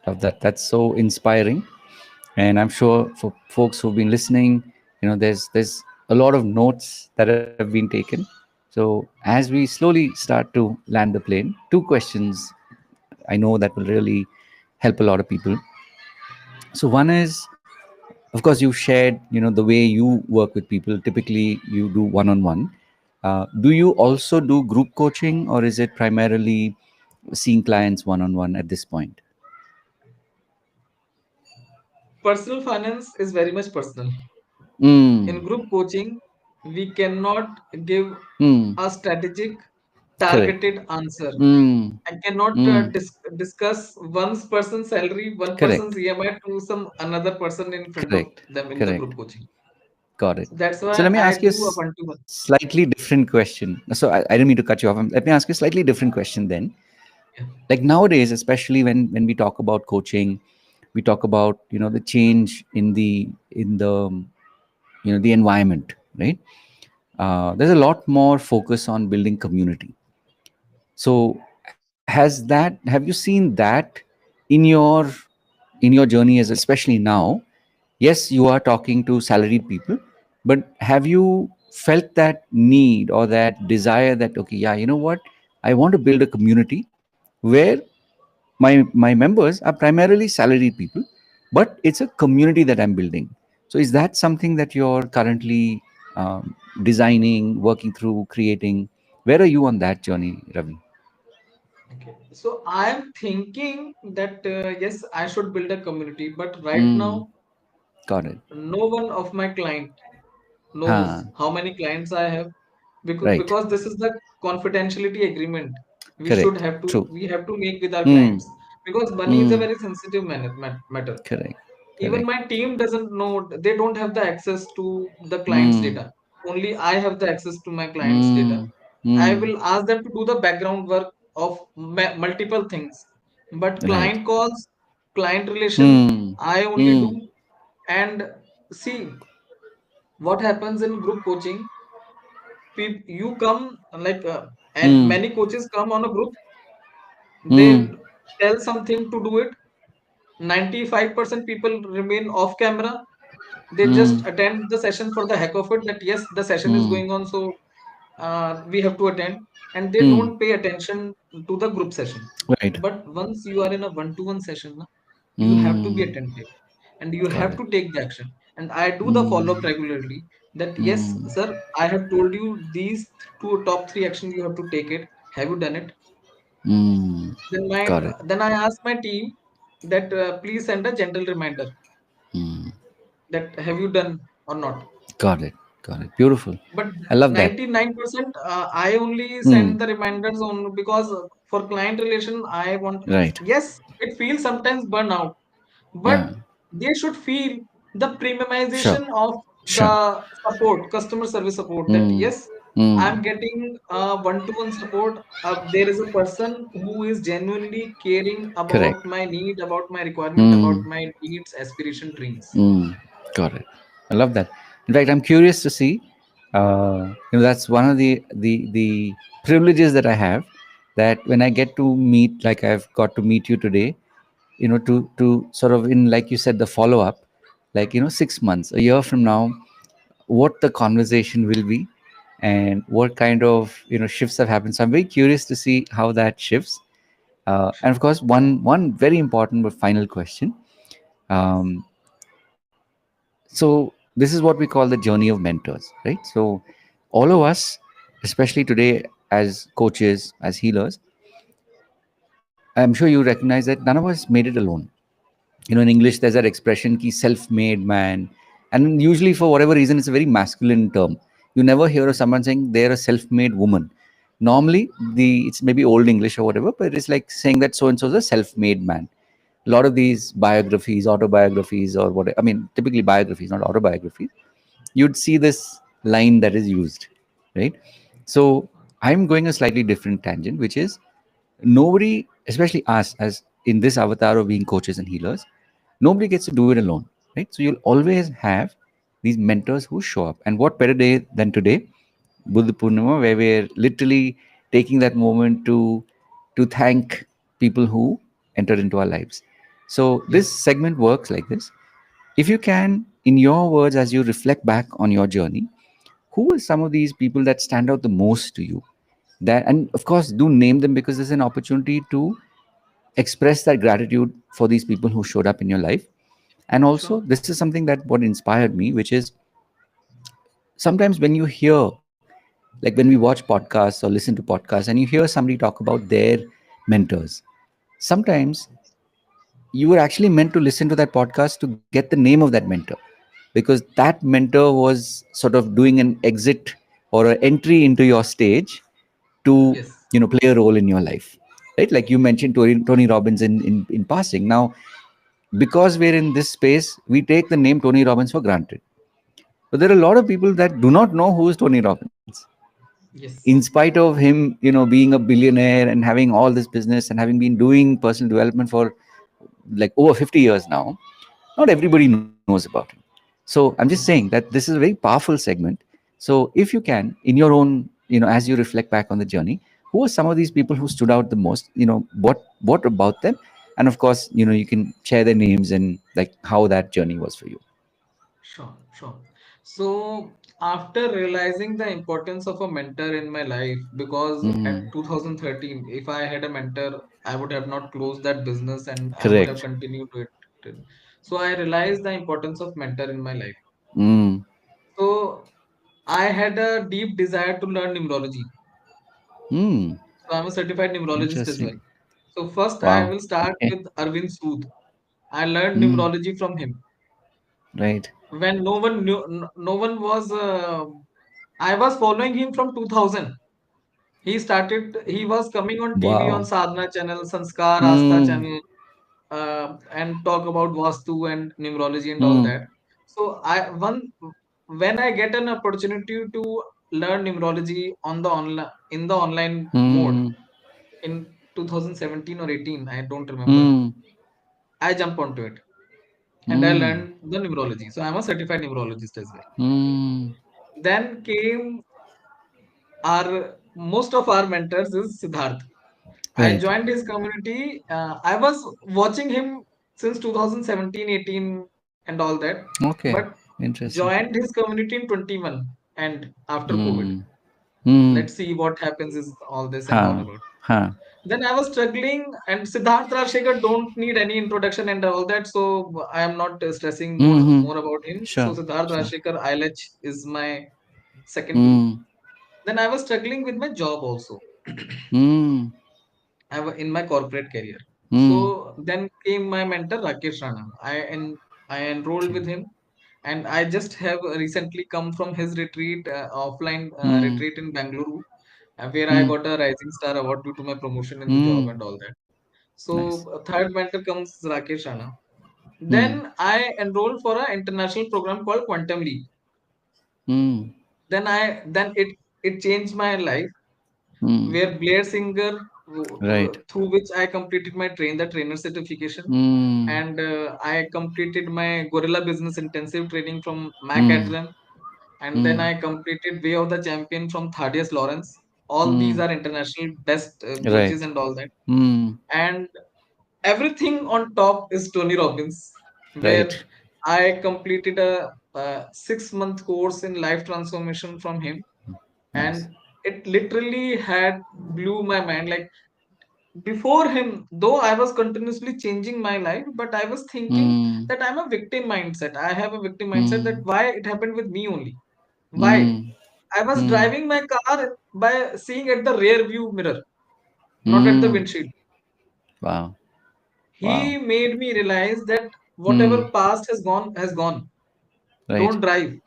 Love that. That's so inspiring. And I'm sure for folks who've been listening, there's a lot of notes that have been taken. So as we slowly start to land the plane, two questions I know that will really help a lot of people. So one is, of course, you shared, the way you work with people. Typically, you do one-on-one. Do you also do group coaching, or is it primarily seeing clients one-on-one at this point? Personal finance is very much personal. Mm. In group coaching, we cannot give Mm. a strategic, Correct. targeted answer. Mm. I cannot Mm. discuss one person's salary, one person's Correct. EMI to some another person in front of Correct. them in the group Correct. coaching. Got it. So that's So why let me I ask you a do a one to one. slightly different question. So I didn't mean to cut you off. Let me ask you a slightly different question then. Like nowadays, especially when we talk about coaching, we talk about the change in the environment, right? There's a lot more focus on building community. So have you seen that in your journey, as especially now? Yes, you are talking to salaried people, but have you felt that need or that desire that, okay, yeah, you know what, I want to build a community where my members are primarily salaried people, but it's a community that I'm building. So is that something that you're currently designing, working through, creating? Where are you on that journey, Ravi? Okay. So I am thinking that yes, I should build a community, but right Mm, now, got it. no one of my client Huh. knows how many clients I have, Right. because this is the confidentiality agreement Correct. True. we have to make with our Mm, clients, because money is a mm, very sensitive matter. correct. Even Correct. my team doesn't know, they don't have the access to the client's Mm, data. Only I have the access to my client's data. mm, I mm, will ask them to do the background work of multiple things, but right. client calls, client relation, Mm, I only mm, do. And see what happens in group coaching. You come like and mm, many coaches come on a group, they mm, tell something to do it. 95% people remain off camera. They just mm, attend the session for the heck of it, that yes, the session is mm, going on, so we have to attend, and they mm, don't pay attention to the group session. right. But once you are in a one-to-one session na, you have to be Mm, attentive and you got have it. to take the action. And I do the follow-up Mm, regularly, that yes mm, sir, I have told you these two top three actions, you have to take it. Have you done it? mm, Then my got it. then I ask my team that please send a gentle reminder Mm, that have you done or not. got it. Got it. Beautiful. But I love that. 99% I only Hmm. send the reminders on because for client relation I want. Right. Yes, it feels sometimes burnout, Yeah. but they should feel the Sure. premiumization of Sure. the support, customer service support, that Hmm. yes, Hmm. I'm getting one-to-one support. There is a person who is genuinely caring Correct. about my need, about my requirement, about Hmm. my needs, aspiration, dreams. Mm, got it. I love that. In fact, I'm curious to see. That's one of the privileges that I have. That when I get to meet, like I've got to meet you today, to sort of in like you said, the follow up, like 6 months, a year from now, what the conversation will be, and what kind of shifts have happened. So I'm very curious to see how that shifts. And of course, one very important but final question. Yes. Um, so this is what we call the journey of mentors, right? So all of us, especially today as coaches, as healers, I'm sure you recognize that none of us made it alone. In English there's that expression ki self-made man, and usually for whatever reason it's a very masculine term. You never hear of someone saying they're a self-made woman. Normally it's maybe old English or whatever, but it's like saying that so and so is a self-made man. A lot of these biographies, autobiographies, or what, I mean, typically biographies, not autobiographies, you'd see this line that is used, right? So I'm going a slightly different tangent, which is nobody, especially us as in this avatar of being coaches and healers, nobody gets to do it alone, right? So you'll always have these mentors who show up. And what better day than today, Buddha Purnima, where we're literally taking that moment to thank people who entered into our lives. So this Yes. segment works like this. If you can, in your words, as you reflect back on your journey, who are some of these people that stand out the most to you? That, and of course, do name them, because there's an opportunity to express that gratitude for these people who showed up in your life. And also, Sure. this is something that what inspired me, which is sometimes when you hear, like when we watch podcasts or listen to podcasts, and you hear somebody talk about their mentors, sometimes you were actually meant to listen to that podcast to get the name of that mentor, because that mentor was sort of doing an exit or an entry into your stage to Yes. play a role in your life, right? Like you mentioned Tony Robbins in passing. Now, because we're in this space, we take the name Tony Robbins for granted, but there are a lot of people that do not know who is Tony Robbins, in Yes. spite of him being a billionaire and having all this business and having been doing personal development for like over 50 years now. Not everybody knows about him. So I'm just saying Yes. that this is a very powerful segment. So if you can, in your own, as you reflect back on the journey, who are some of these people who stood out the most? What about them? And of course, you can share their names and like how that journey was for you. Sure, sure. So after realizing the importance of a mentor in my life, because at Mm, 2013, if I had a mentor, I would have not closed that business and I would have correct. continued to it. So I realized the importance of mentor in my life. Mm, So I had a deep desire to learn numerology. mm, So I'm a certified numerologist as well. interesting. So first I Wow. will start Okay. with Arvind Sood. I learned Mm, numerology from him right. when no one knew, no one was. I was following him from 2000. He was coming on TV on Wow. Sadhana channel, Sanskar Astha Mm, channel, and talk about Vastu and numerology and all mm, that. So when I get an opportunity to learn numerology on the online in the online mode mm, in 2017 or 18, I don't remember. mm, I jump onto it and I mm, learned the numerology. So I'm a certified numerologist as well. mm. Then came our most of our mentors is Siddharth. I Right. joined his community. I was watching him since 2017, 18, and all that, Okay. but Interesting. joined his community in 21 and after COVID. Mm. Mm. Let's see what happens is all this and all Huh. about. Huh. Then I was struggling, and Siddharth Rajshekhar don't need any introduction and all that, so I am not stressing Mm-hmm. more about him. So Sure. Siddharth Sure. Rajshekhar ILH is my second guru. Mm. Then I was struggling with my job also. Mm. In my corporate career. Mm. So then came my mentor Rakesh Rana. I enrolled Okay. with him. and I just have recently come from his retreat, offline Mm, retreat in Bangalore, where I mm, got a Rising Star award due to my promotion in the job mm. and all that. Nice. So third mentor comes Rakesh Rana. Mm, Then I enrolled for an international program called Quantum Leap. mm. Then it changed my life, Mm. where Blair Singer, Right. through which I completed my the trainer certification, Mm, and I completed my Gorilla Business Intensive training from Mac mm, Adram, and then mm, I completed Way of the Champion from Thaddeus Lawrence. All these mm. are international best coaches Right. and all that, Mm, and everything on top is Tony Robbins, where right. I completed a 6 month course in life transformation from him, Nice. and it literally had blew my mind. Like before him, though I was continuously changing my life, but I was thinking Mm, that I'm a victim mindset. I have a victim mindset, that mm, why it happened with me only. Why? mm, I was mm, driving my car by seeing at the rear view mirror, not at the mm. windshield. Wow. Wow. He made me realize that Mm, whatever past has gone has gone. right. Don't drive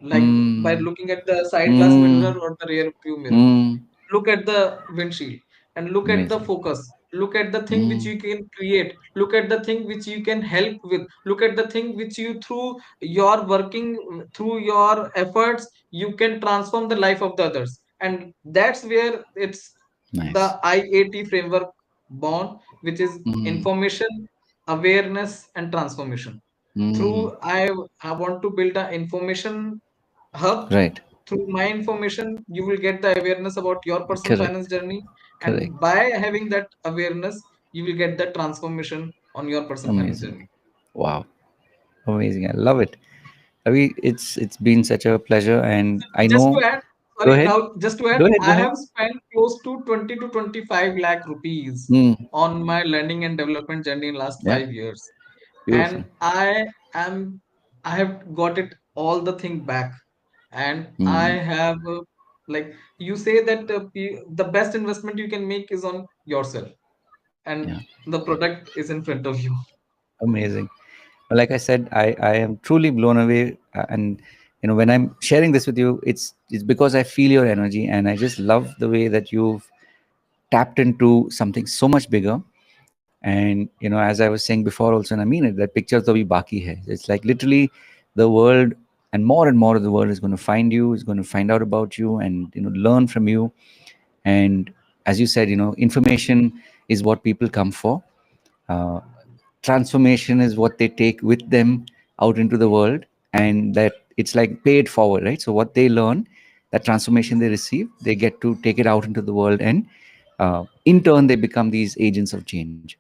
like by Mm, looking at the side glass mirror mm, or the rear view mirror. mm. Look at the windshield and look at the Amazing. focus. Look at the thing which Mm, you can create. Look at the thing which you can help with. Look at the thing which you, through your working, through your efforts, you can transform the life of the others. And that's where it's nice. the IAT framework born, which is Mm, information, awareness, and transformation. mm. Through I want to build an information hub. Right. Through my information, you will get the awareness about your personal finance Correct. journey, and Correct. by having that awareness, you will get the transformation on your personal finance Amazing. journey. Wow. Amazing. I love it. Ravi, it's been such a pleasure, and I Just know. to add, Go sorry, ahead. now just to add, Go ahead. Go I ahead. have spent close to 20 to 25 lakh rupees Mm, on my learning and development journey in last yeah. 5 years, Beautiful. and am I have got it all the thing back, and I Mm, have like you say that the best investment you can make is on yourself, and yeah. the product is in front of you. Amazing. Like I said, I am truly blown away, and when I'm sharing this with you, it's because I feel your energy, and I just love the way that you've tapped into something so much bigger. And as I was saying before also, and I mean it, that pictures to bhi baki hai. It's like literally the world, and more of the world is going to find you, is going to find out about you, and learn from you. And as you said, information is what people come for. uh, Transformation is what they take with them out into the world, and that it's like pay it forward, right? So what they learn, that transformation they receive, they get to take it out into the world, and in turn they become these agents of change.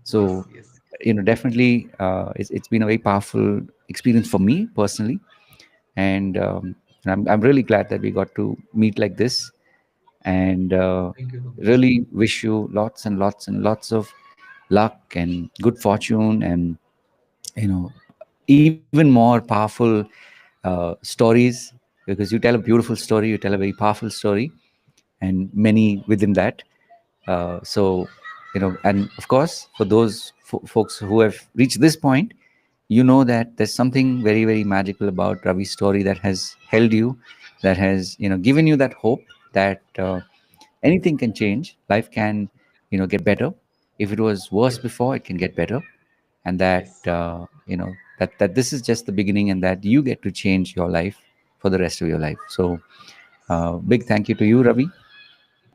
So Yes, yes. definitely, it's been a very powerful experience for me personally. And I'm really glad that we got to meet like this. And Thank you so much. really wish you lots and lots and lots of luck and good fortune, and you know even more powerful stories, because you tell a beautiful story, you tell a very powerful story, and many within that. So and of course, for those folks who have reached this point, that there's something very, very magical about Ravi's story that has held you, that has given you that hope that anything can change, life can get better. If it was worse Yes, before, it can get better. And that yes, that this is just the beginning, and that you get to change your life for the rest of your life. So big thank you to you, Ravi.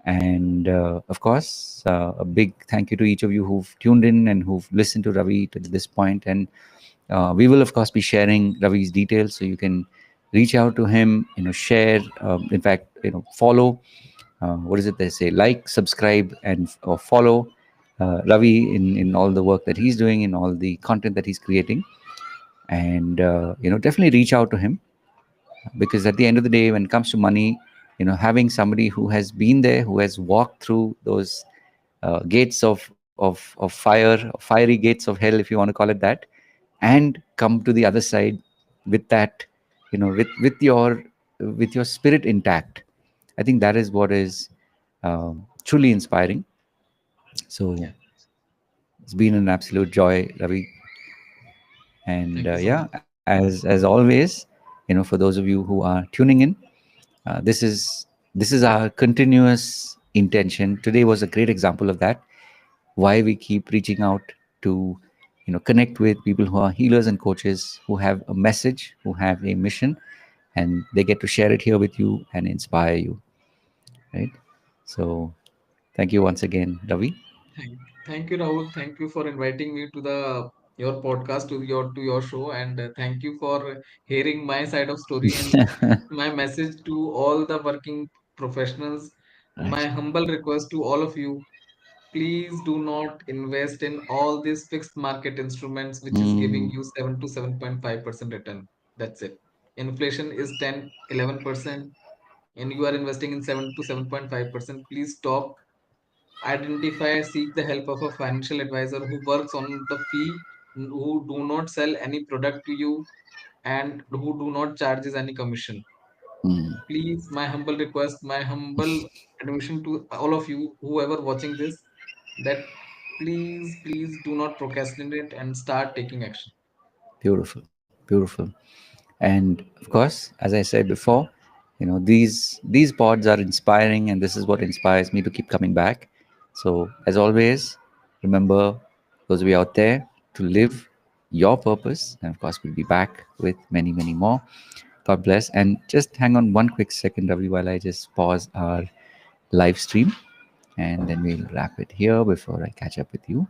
And of course, a big thank you to each of you who've tuned in and who've listened to Ravi to this point. And we will, of course, be sharing Ravi's details, so you can reach out to him, share, in fact, follow. What is it they say? Like, subscribe, and or follow Ravi in all the work that he's doing, in all the content that he's creating. And definitely reach out to him, because at the end of the day, when it comes to money, having somebody who has been there, who has walked through those gates of fire, fiery gates of hell, if you want to call it that, and come to the other side with that, with your spirit intact. I think that is what is truly inspiring. So yeah. it's been an absolute joy, Ravi. And Thank you so yeah, much. as always, for those of you who are tuning in, this is our continuous intention. Today was a great example of that. Why we keep reaching out to connect with people who are healers and coaches who have a message, who have a mission, and they get to share it here with you and inspire you, right? So thank you once again, Ravi. Thank you, Rahul. Thank you for inviting me to the your podcast, to your show, and thank you for hearing my side of story and my message to all the working professionals. My Right. humble request to all of you: please do not invest in all these fixed market instruments, which is giving Mm, you 7 to 7.5% return. That's it. Inflation is 10, 11%, and you are investing in 7 to 7.5%. Please stop. Identify, seek the help of a financial advisor who works on the fee, who do not sell any product to you, and who do not charges any commission. mm, Please, my humble request, my humble admission to all of you, whoever watching this, that please do not procrastinate and start taking action. beautiful, beautiful. And of course, as I said before, these pods are inspiring, and this is what inspires me to keep coming back. So as always, remember, those of you out there, to live your purpose. And of course, we'll be back with many, many more. God bless. And just hang on one quick second, Ravi, while I just pause our live stream, and then we'll wrap it here before I catch up with you.